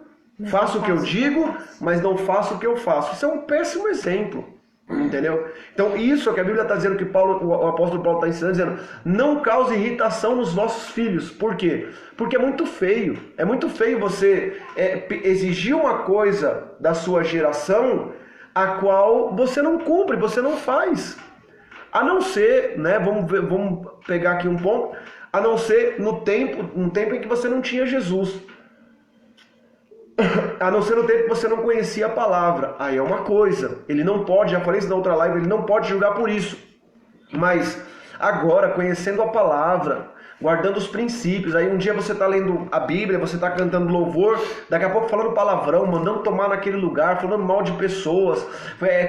A: faço o que eu digo, mas não faço o que eu faço. Isso é um péssimo exemplo, entendeu? Então isso é que a Bíblia está dizendo, que o apóstolo Paulo está ensinando, dizendo, não cause irritação nos vossos filhos. Por quê? Porque é muito feio. É muito feio você exigir uma coisa da sua geração a qual você não cumpre, você não faz. A não ser, né, vamos pegar aqui um ponto, a não ser no tempo em que você não tinha Jesus. A não ser no tempo que você não conhecia a palavra. Aí é uma coisa. Ele não pode, já falei isso na outra live, ele não pode julgar por isso. Mas agora, conhecendo a palavra, guardando os princípios, aí um dia você está lendo a Bíblia, você está cantando louvor, daqui a pouco falando palavrão, mandando tomar naquele lugar, falando mal de pessoas,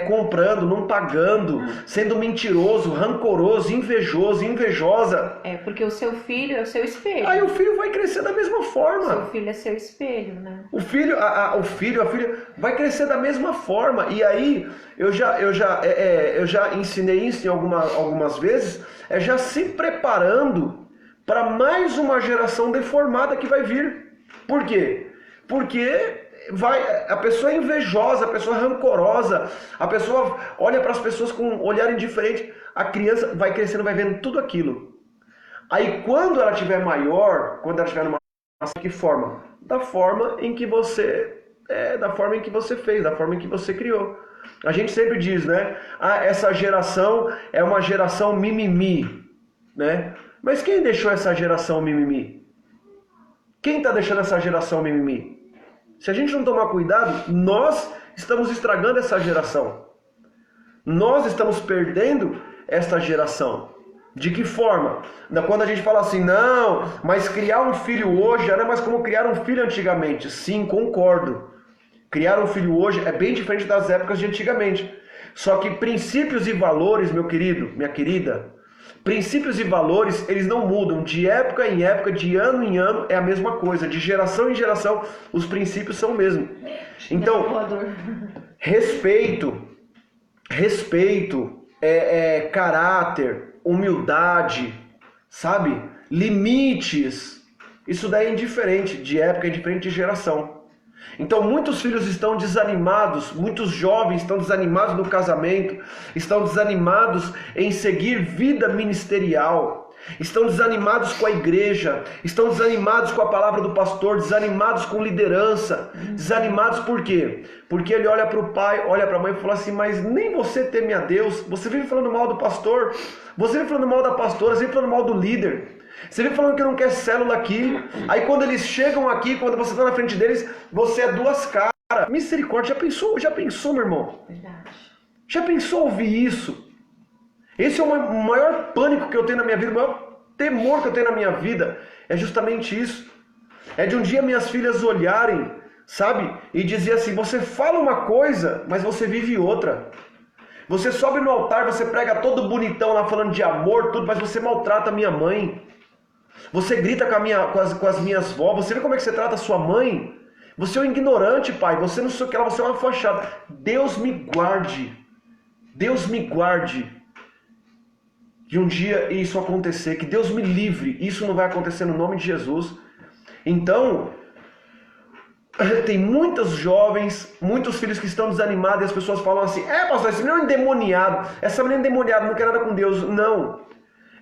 A: comprando, não pagando, sendo mentiroso, rancoroso, invejoso, invejosa.
B: Porque o seu filho é o seu espelho.
A: Aí o filho vai crescer da mesma forma.
B: O seu filho é seu espelho, né?
A: O filho, a filha vai crescer da mesma forma. E aí eu já ensinei isso em algumas vezes, já se preparando para mais uma geração deformada que vai vir. Por quê? Porque a pessoa é invejosa, a pessoa é rancorosa, a pessoa olha para as pessoas com um olhar indiferente. A criança vai crescendo, vai vendo tudo aquilo. Aí quando ela tiver maior, quando ela tiver numa que forma? Da forma em que você fez, da forma em que você criou. A gente sempre diz, né? Essa geração é uma geração mimimi, né? Mas quem deixou essa geração mimimi? Quem está deixando essa geração mimimi? Se a gente não tomar cuidado, nós estamos estragando essa geração. Nós estamos perdendo essa geração. De que forma? Quando a gente fala assim, não, mas criar um filho hoje não é mais como criar um filho antigamente. Sim, concordo. Criar um filho hoje é bem diferente das épocas de antigamente. Só que princípios e valores, meu querido, minha querida, princípios e valores, eles não mudam. De época em época, de ano em ano, é a mesma coisa. De geração em geração, os princípios são o mesmo. Então, respeito, caráter, humildade, sabe? Limites. Isso daí é indiferente de época, é indiferente de geração. Então muitos filhos estão desanimados, muitos jovens estão desanimados no casamento, estão desanimados em seguir vida ministerial, estão desanimados com a igreja, estão desanimados com a palavra do pastor, desanimados com liderança, desanimados por quê? Porque ele olha para o pai, olha para a mãe e fala assim, mas nem você teme a Deus, você vive falando mal do pastor, você vive falando mal da pastora, você vive falando mal do líder. Você vem falando que não quer célula aqui. Aí quando eles chegam aqui, quando você está na frente deles, você é duas caras. Misericórdia, já pensou, meu irmão?
B: Verdade.
A: Já pensou ouvir isso? Esse é o maior pânico que eu tenho na minha vida, o maior temor que eu tenho na minha vida. É justamente isso. É de um dia minhas filhas olharem, sabe? E dizer assim, você fala uma coisa, mas você vive outra. Você sobe no altar, você prega todo bonitão lá falando de amor, tudo, mas você maltrata a minha mãe. Você grita com as minhas vós, você vê como é que você trata a sua mãe? Você é um ignorante, pai, você não sei o que lá, você é uma fachada. Deus me guarde de um dia isso acontecer, que Deus me livre, isso não vai acontecer no nome de Jesus. Então, tem muitos jovens, muitos filhos que estão desanimados e as pessoas falam assim, pastor, esse menino é endemoniado, essa menina é endemoniada, não quer nada com Deus. Não.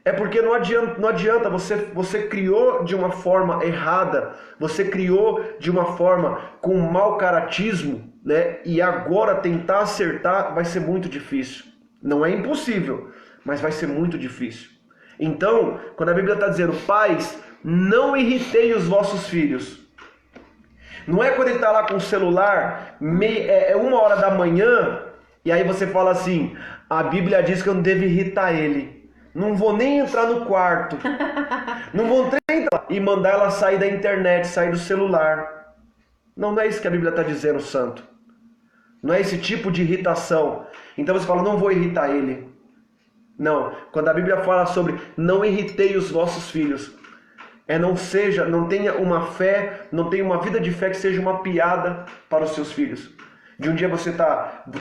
A: É porque não adianta, você criou de uma forma errada, você criou de uma forma com mau caratismo, né? E agora tentar acertar vai ser muito difícil. Não é impossível, mas vai ser muito difícil. Então, quando a Bíblia está dizendo, pais, não irritei os vossos filhos. Não é quando ele está lá com o celular, 1h da manhã, e aí você fala assim, a Bíblia diz que eu não devo irritar ele. Não vou nem entrar no quarto. Não vou entrar e mandar ela sair da internet, sair do celular. Não é isso que a Bíblia está dizendo, santo. Não é esse tipo de irritação. Então você fala, não vou irritar ele. Não. Quando a Bíblia fala sobre não irritei os vossos filhos, não tenha uma fé, não tenha uma vida de fé que seja uma piada para os seus filhos. De um dia você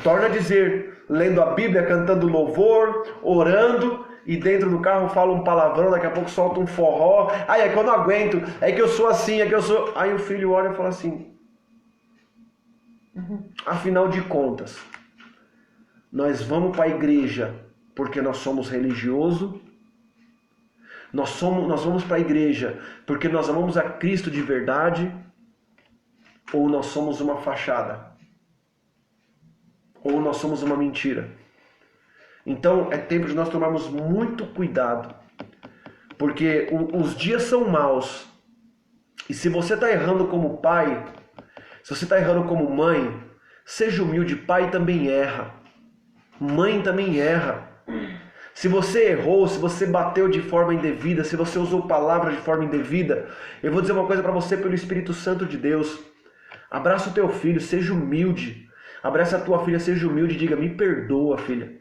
A: torna a dizer, lendo a Bíblia, cantando louvor, orando, e dentro do carro fala um palavrão, daqui a pouco solta um forró. É que eu não aguento, é que eu sou assim, é que eu sou... Aí o filho olha e fala assim, afinal de contas, nós vamos para a igreja porque nós somos religiosos, nós vamos para a igreja porque nós amamos a Cristo de verdade, ou nós somos uma fachada, ou nós somos uma mentira. Então é tempo de nós tomarmos muito cuidado, porque os dias são maus, e se você está errando como pai, se você está errando como mãe, seja humilde, pai também erra, mãe também erra. Se você errou, se você bateu de forma indevida, se você usou palavras de forma indevida, eu vou dizer uma coisa para você pelo Espírito Santo de Deus, abraça o teu filho, seja humilde, abraça a tua filha, seja humilde e diga, me perdoa, filha.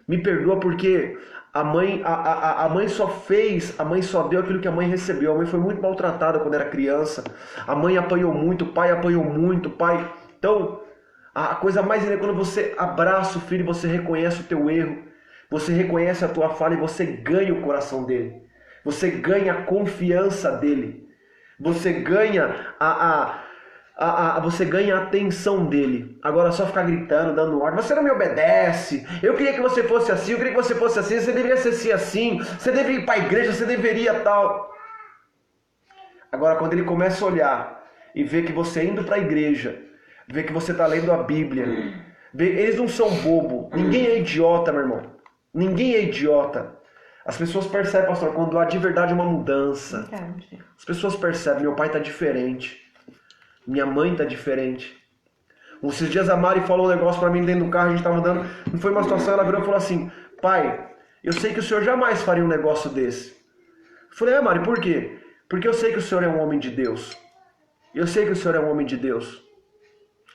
A: Me perdoa porque a mãe só deu aquilo que a mãe recebeu. A mãe foi muito maltratada quando era criança. A mãe apanhou muito, o pai apanhou muito, pai. Então, a coisa mais linda é quando você abraça o filho, você reconhece o teu erro, você reconhece a tua falha e você ganha o coração dele. Você ganha a confiança dele. Você ganha você ganha a atenção dele. Agora só ficar gritando, dando ordem. Você não me obedece. Eu queria que você fosse assim, eu queria que você fosse assim. Você deveria ser assim. Você deveria ir para a igreja, você deveria tal. Agora quando ele começa a olhar e ver que você indo para a igreja, ver que você está lendo a Bíblia, eles não são bobo. Ninguém é idiota, meu irmão. Ninguém é idiota. As pessoas percebem, pastor, quando há de verdade uma mudança.
B: Entendi.
A: As pessoas percebem, meu pai está diferente. Minha mãe tá diferente. Esses dias a Mari falou um negócio pra mim dentro do carro, a gente tava andando, não foi uma situação, ela virou e falou assim, pai, eu sei que o senhor jamais faria um negócio desse. Eu falei, Mari, por quê? Porque eu sei que o senhor é um homem de Deus. Eu sei que o senhor é um homem de Deus.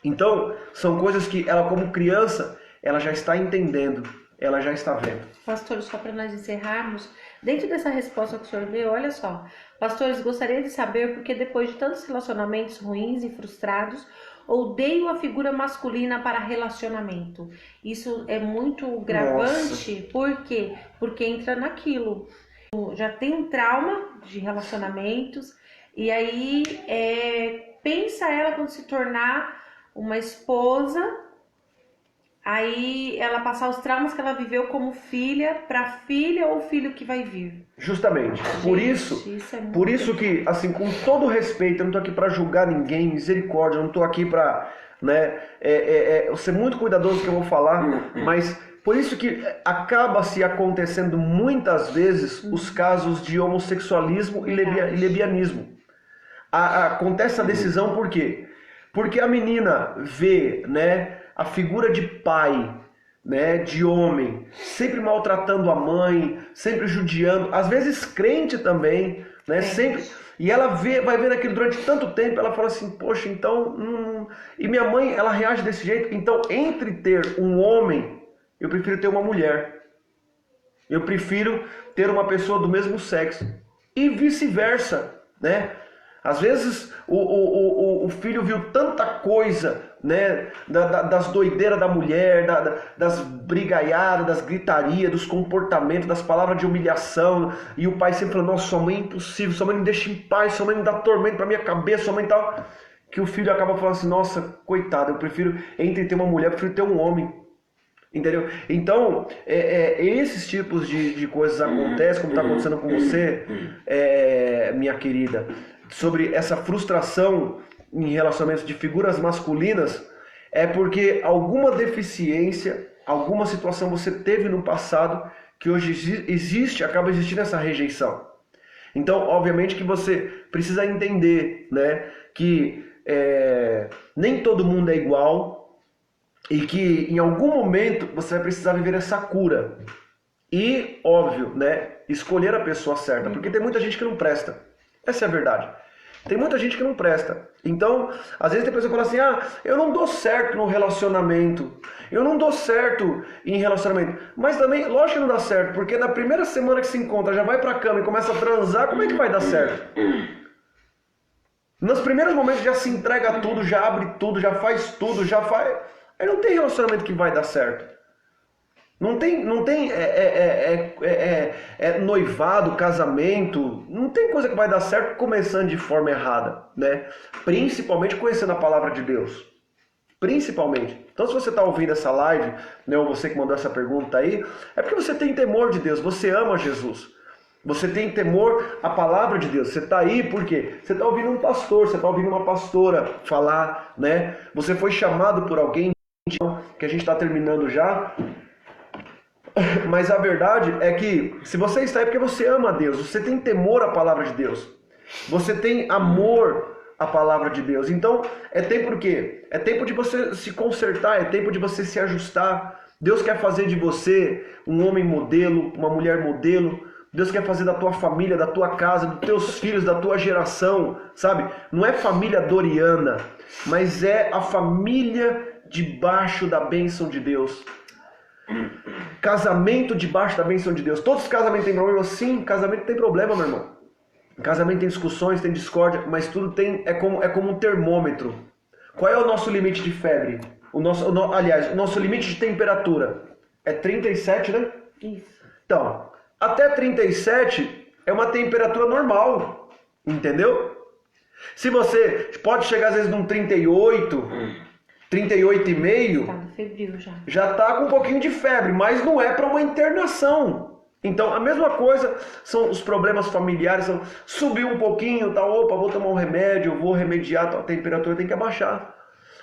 A: Então, são coisas que ela como criança, ela já está entendendo, ela já está vendo.
B: Pastor, só para nós encerrarmos, dentro dessa resposta que o senhor deu, olha só. Pastores, gostaria de saber porque depois de tantos relacionamentos ruins e frustrados, odeio a figura masculina para relacionamento. Isso é muito gravante. Por quê? Porque entra naquilo. Já tem um trauma de relacionamentos e aí pensa ela quando se tornar uma esposa, aí ela passar os traumas que ela viveu como filha para a filha ou filho que vai vir.
A: Justamente.
B: Gente,
A: Por isso que, assim, com todo respeito, eu não tô aqui para julgar ninguém, misericórdia, eu não tô aqui para, né, eu ser muito cuidadoso que eu vou falar, mas por isso que acaba se acontecendo muitas vezes os casos de homossexualismo e lesbianismo. Acontece a decisão por quê? Porque a menina vê, né, a figura de pai, né, de homem, sempre maltratando a mãe, sempre judiando, às vezes crente também, né, sempre. E ela vai vendo aquilo durante tanto tempo, ela fala assim, poxa, então, e minha mãe, ela reage desse jeito. Então, entre ter um homem, eu prefiro ter uma mulher. Eu prefiro ter uma pessoa do mesmo sexo. E vice-versa, né? Às vezes o filho viu tanta coisa, né, das doideiras da mulher, das brigaiadas, das gritarias, dos comportamentos, das palavras de humilhação, e o pai sempre falando, nossa, sua mãe é impossível, sua mãe me deixa em paz, sua mãe me dá tormento pra minha cabeça, sua mãe tal, que o filho acaba falando assim, nossa, coitado, eu prefiro, entre ter uma mulher, eu prefiro ter um homem. Entendeu? Então, esses tipos de coisas acontecem, como está acontecendo com você, minha querida, sobre essa frustração em relacionamentos de figuras masculinas, é porque alguma deficiência, alguma situação você teve no passado que hoje acaba existindo essa rejeição. Então, obviamente que você precisa entender, né, que nem todo mundo é igual, e que em algum momento você vai precisar viver essa cura. E, óbvio, né, escolher a pessoa certa, porque tem muita gente que não presta. Essa é a verdade. Tem muita gente que não presta. Então, às vezes tem pessoa que fala assim, eu não dou certo no relacionamento. Eu não dou certo em relacionamento. Mas também, lógico que não dá certo, porque na primeira semana que se encontra, já vai pra cama e começa a transar, como é que vai dar certo? Nos primeiros momentos já se entrega tudo, já abre tudo, já faz tudo, já faz... Aí não tem relacionamento que vai dar certo. Não tem noivado, casamento, não tem coisa que vai dar certo começando de forma errada, né? Principalmente conhecendo a palavra de Deus. Principalmente. Então, se você está ouvindo essa live, né, ou você que mandou essa pergunta aí, é porque você tem temor de Deus, você ama Jesus. Você tem temor à palavra de Deus. Você está aí por quê? Você está ouvindo um pastor, você está ouvindo uma pastora falar, né? Você foi chamado por alguém, que a gente está terminando já. Mas a verdade é que se você está aí é porque você ama a Deus, você tem temor à palavra de Deus, você tem amor à palavra de Deus. Então é tempo do quê? É tempo de você se consertar, é tempo de você se ajustar. Deus quer fazer de você um homem modelo, uma mulher modelo. Deus quer fazer da tua família, da tua casa, dos teus filhos, da tua geração, sabe? Não é família doriana, mas é a família debaixo da bênção de Deus. Casamento debaixo da bênção de Deus. Todos os casamentos têm problema? Sim, casamento tem problema, meu irmão. Casamento tem discussões, tem discórdia, mas tudo é como um termômetro. Qual é o nosso limite de febre? O nosso limite de temperatura é 37, né?
B: Isso.
A: Então, até 37 é uma temperatura normal, entendeu? Se você pode chegar às vezes num 38, 38,5,
B: Tá febril já.
A: Já está com um pouquinho de febre, mas não é para uma internação. Então, a mesma coisa são os problemas familiares, subiu um pouquinho, tá, opa, vou tomar um remédio, vou remediar, a temperatura tem que abaixar.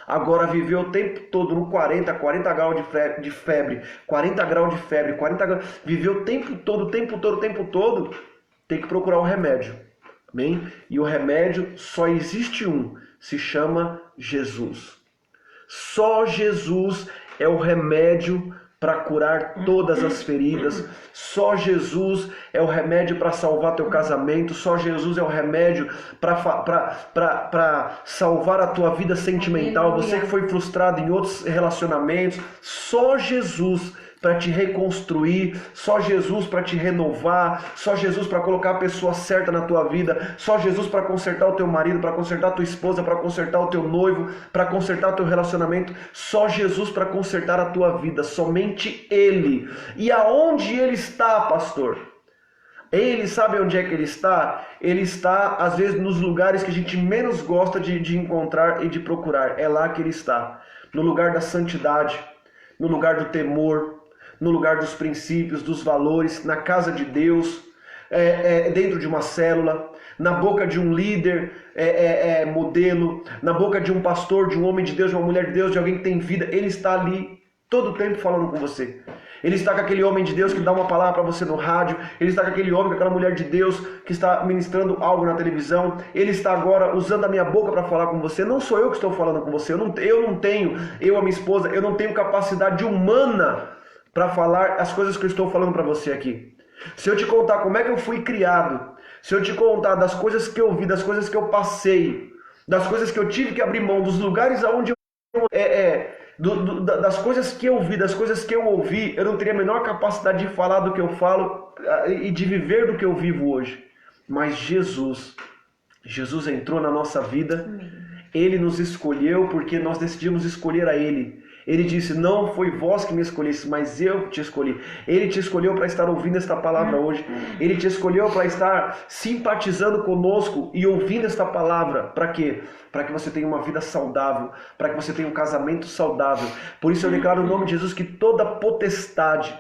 A: Agora, viver o tempo todo no 40 graus de febre, 40 graus de febre, 40 graus, viver o tempo todo, tem que procurar um remédio. Amém? E o remédio só existe um, se chama Jesus. Só Jesus é o remédio para curar todas as feridas. Só Jesus é o remédio para salvar teu casamento. Só Jesus é o remédio para salvar a tua vida sentimental. Você que foi frustrado em outros relacionamentos. Só Jesus para te reconstruir, só Jesus para te renovar, só Jesus para colocar a pessoa certa na tua vida, só Jesus para consertar o teu marido, para consertar a tua esposa, para consertar o teu noivo, para consertar o teu relacionamento, só Jesus para consertar a tua vida, somente Ele. E aonde Ele está, pastor? Ele sabe onde é que Ele está? Ele está, às vezes, nos lugares que a gente menos gosta de encontrar e de procurar. É lá que Ele está. No lugar da santidade, no lugar do temor, no lugar dos princípios, dos valores, na casa de Deus, dentro de uma célula, na boca de um líder modelo, na boca de um pastor, de um homem de Deus, de uma mulher de Deus, de alguém que tem vida. Ele está ali todo o tempo falando com você. Ele está com aquele homem de Deus que dá uma palavra para você no rádio. Ele está com aquele homem, com aquela mulher de Deus que está ministrando algo na televisão. Ele está agora usando a minha boca para falar com você. Não sou eu que estou falando com você. Eu, a minha esposa, eu não tenho capacidade humana para falar as coisas que eu estou falando para você aqui. Se eu te contar como é que eu fui criado, se eu te contar das coisas que eu vi, das coisas que eu passei, das coisas que eu tive que abrir mão, dos lugares aonde das coisas que eu vi, das coisas que eu ouvi, eu não teria a menor capacidade de falar do que eu falo e de viver do que eu vivo hoje. Mas Jesus entrou na nossa vida. Amém. Ele nos escolheu porque nós decidimos escolher a Ele. Ele disse, não foi vós que me escolhesse, mas eu te escolhi. Ele te escolheu para estar ouvindo esta palavra hoje. Ele te escolheu para estar simpatizando conosco e ouvindo esta palavra. Para quê? Para que você tenha uma vida saudável, para que você tenha um casamento saudável. Por isso eu declaro no nome de Jesus que toda potestade,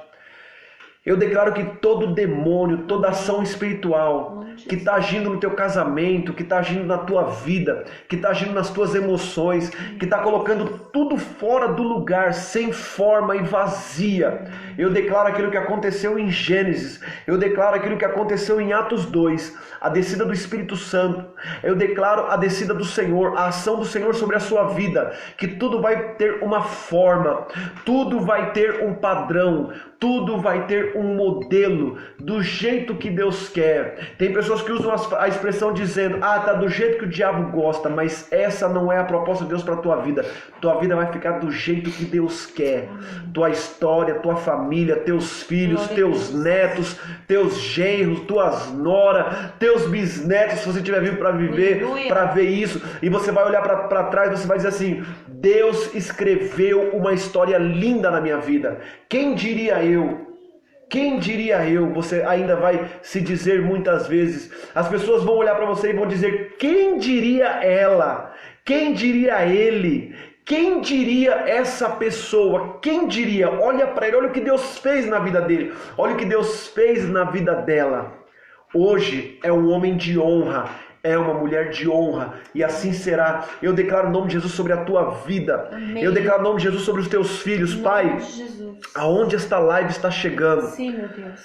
A: eu declaro que todo demônio, toda ação espiritual que está agindo no teu casamento, que está agindo na tua vida, que está agindo nas tuas emoções, que está colocando tudo fora do lugar, sem forma e vazia. Eu declaro aquilo que aconteceu em Gênesis, eu declaro aquilo que aconteceu em Atos 2, a descida do Espírito Santo. Eu declaro a descida do Senhor, a ação do Senhor sobre a sua vida, que tudo vai ter uma forma, tudo vai ter um padrão, tudo vai ter um modelo, do jeito que Deus quer. Tem pessoas que usam a expressão dizendo, tá do jeito que o diabo gosta, mas essa não é a proposta de Deus para a tua vida. Tua vida vai ficar do jeito que Deus quer. Tua história, tua família, teus filhos, teus netos, teus genros, tuas noras, teus bisnetos, se você tiver vivo para viver, para ver isso, e você vai olhar para trás, você vai dizer assim, Deus escreveu uma história linda na minha vida. Quem diria eu? Quem diria eu? Você ainda vai se dizer muitas vezes. As pessoas vão olhar para você e vão dizer, quem diria ela? Quem diria ele? Quem diria essa pessoa? Quem diria? Olha para ele, olha o que Deus fez na vida dele. Olha o que Deus fez na vida dela. Hoje é um homem de honra. É uma mulher de honra, e assim será. Eu declaro o nome de Jesus sobre a tua vida. Amém. Eu declaro o nome de Jesus sobre os teus filhos. Pai, aonde esta live está chegando? Sim, meu Deus.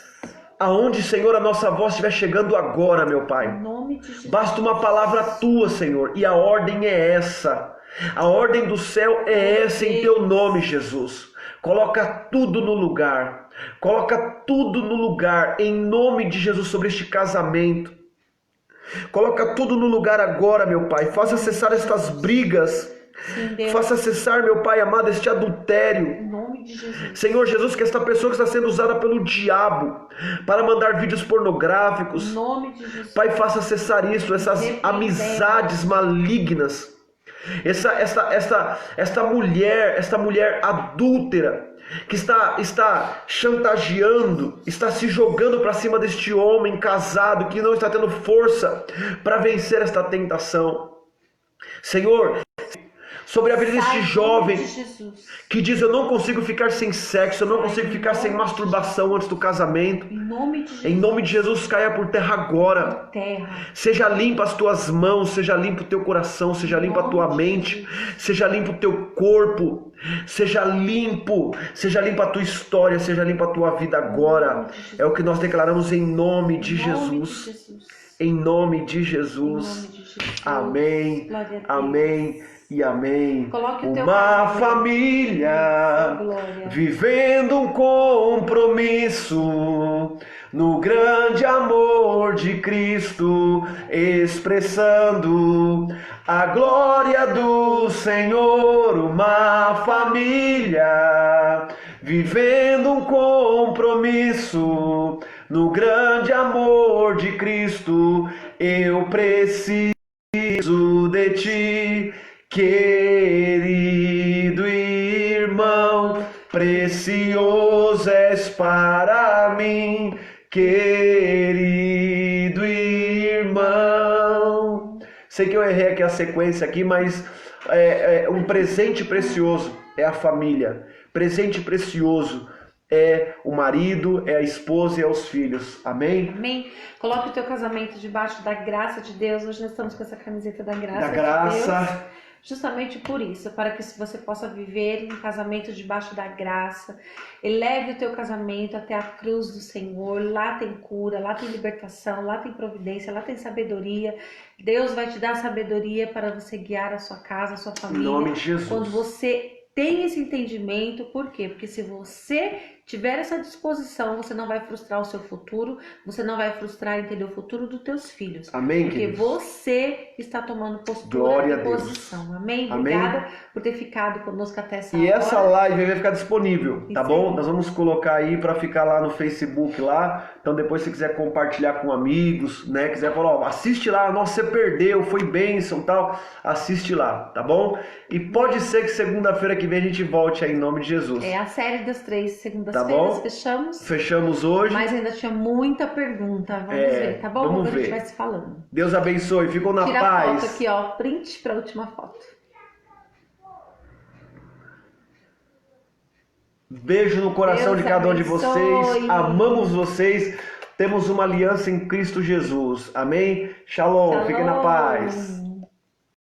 A: Aonde, Senhor, a nossa voz estiver chegando agora, meu Pai. Em nome de Jesus. Basta uma palavra tua, Senhor, e a ordem é essa. A ordem do céu é essa em teu nome, Jesus. Coloca tudo no lugar. Coloca tudo no lugar, em nome de Jesus, sobre este casamento. Coloca tudo no lugar agora, meu Pai. Faça cessar estas brigas. Sim, faça cessar, meu Pai amado, este adultério. Em nome de Jesus. Senhor Jesus, que esta pessoa que está sendo usada pelo diabo para mandar vídeos pornográficos. Em nome de Jesus. Pai, faça cessar isso, essas amizades malignas. Esta mulher adúltera, que está chantageando, está se jogando para cima deste homem casado que não está tendo força para vencer esta tentação. Senhor, sobre a vida deste jovem que diz, eu não consigo ficar sem sexo, eu não consigo ficar sem masturbação antes do casamento. Em nome de Jesus, caia por terra agora. Seja limpa as tuas mãos, seja limpo o teu coração, seja limpa a tua mente, seja limpo o teu corpo, seja limpa a tua história, seja limpa a tua vida agora. É o que nós declaramos em nome de Jesus. Em nome de Jesus. Amém. Amém. E amém. Uma família vivendo um compromisso no grande amor de Cristo, expressando A glória do Senhor, uma família, vivendo um compromisso no grande amor de Cristo. Eu preciso de ti, querido irmão, precioso és para mim, querido irmão. Sei que eu errei aqui a sequência aqui, mas um presente precioso é a família. Presente precioso é o marido, é a esposa e é os filhos. Amém?
B: Amém. Coloque o teu casamento debaixo da graça de Deus. Hoje nós estamos com essa camiseta da graça
A: Da
B: de
A: graça.
B: Deus. Justamente por isso, para que você possa viver um casamento debaixo da graça. Eleve o teu casamento até a cruz do Senhor. Lá tem cura, lá tem libertação, lá tem providência, lá tem sabedoria. Deus vai te dar sabedoria para você guiar a sua casa, a sua família.
A: Em nome de Jesus.
B: Quando você tem esse entendimento, por quê? Porque se você tiver essa disposição, você não vai frustrar o seu futuro, você não vai frustrar, entender, o futuro dos teus filhos.
A: Amém,
B: Porque
A: queridos?
B: você está tomando postura
A: Glória
B: e
A: a Deus.
B: posição. Amém?
A: Amém.
B: Obrigada por ter ficado conosco até essa
A: E
B: hora.
A: essa live vai ficar disponível, tá
B: Isso
A: bom?
B: aí.
A: Nós vamos colocar aí para ficar lá no Facebook lá. Então depois se quiser compartilhar com amigos, né? Quiser falar, ó, assiste lá, nossa, você perdeu, foi bênção, tal, assiste lá, tá bom? E pode ser que segunda-feira que vem a gente volte aí em nome de Jesus.
B: É a série das 3
A: Tá
B: segundas-feiras,
A: bom?
B: fechamos.
A: Fechamos hoje.
B: Mas ainda tinha muita pergunta. Vamos ver, tá bom?
A: vamos
B: Depois a gente
A: ver.
B: vai se falando.
A: Deus abençoe, ficam na
B: Tira a
A: paz.
B: foto aqui, ó. Print pra última foto.
A: Beijo no coração
B: Deus
A: de cada um de
B: abençoe.
A: vocês. Amamos vocês. Temos uma aliança em Cristo Jesus. Amém? Shalom. Fiquem na paz.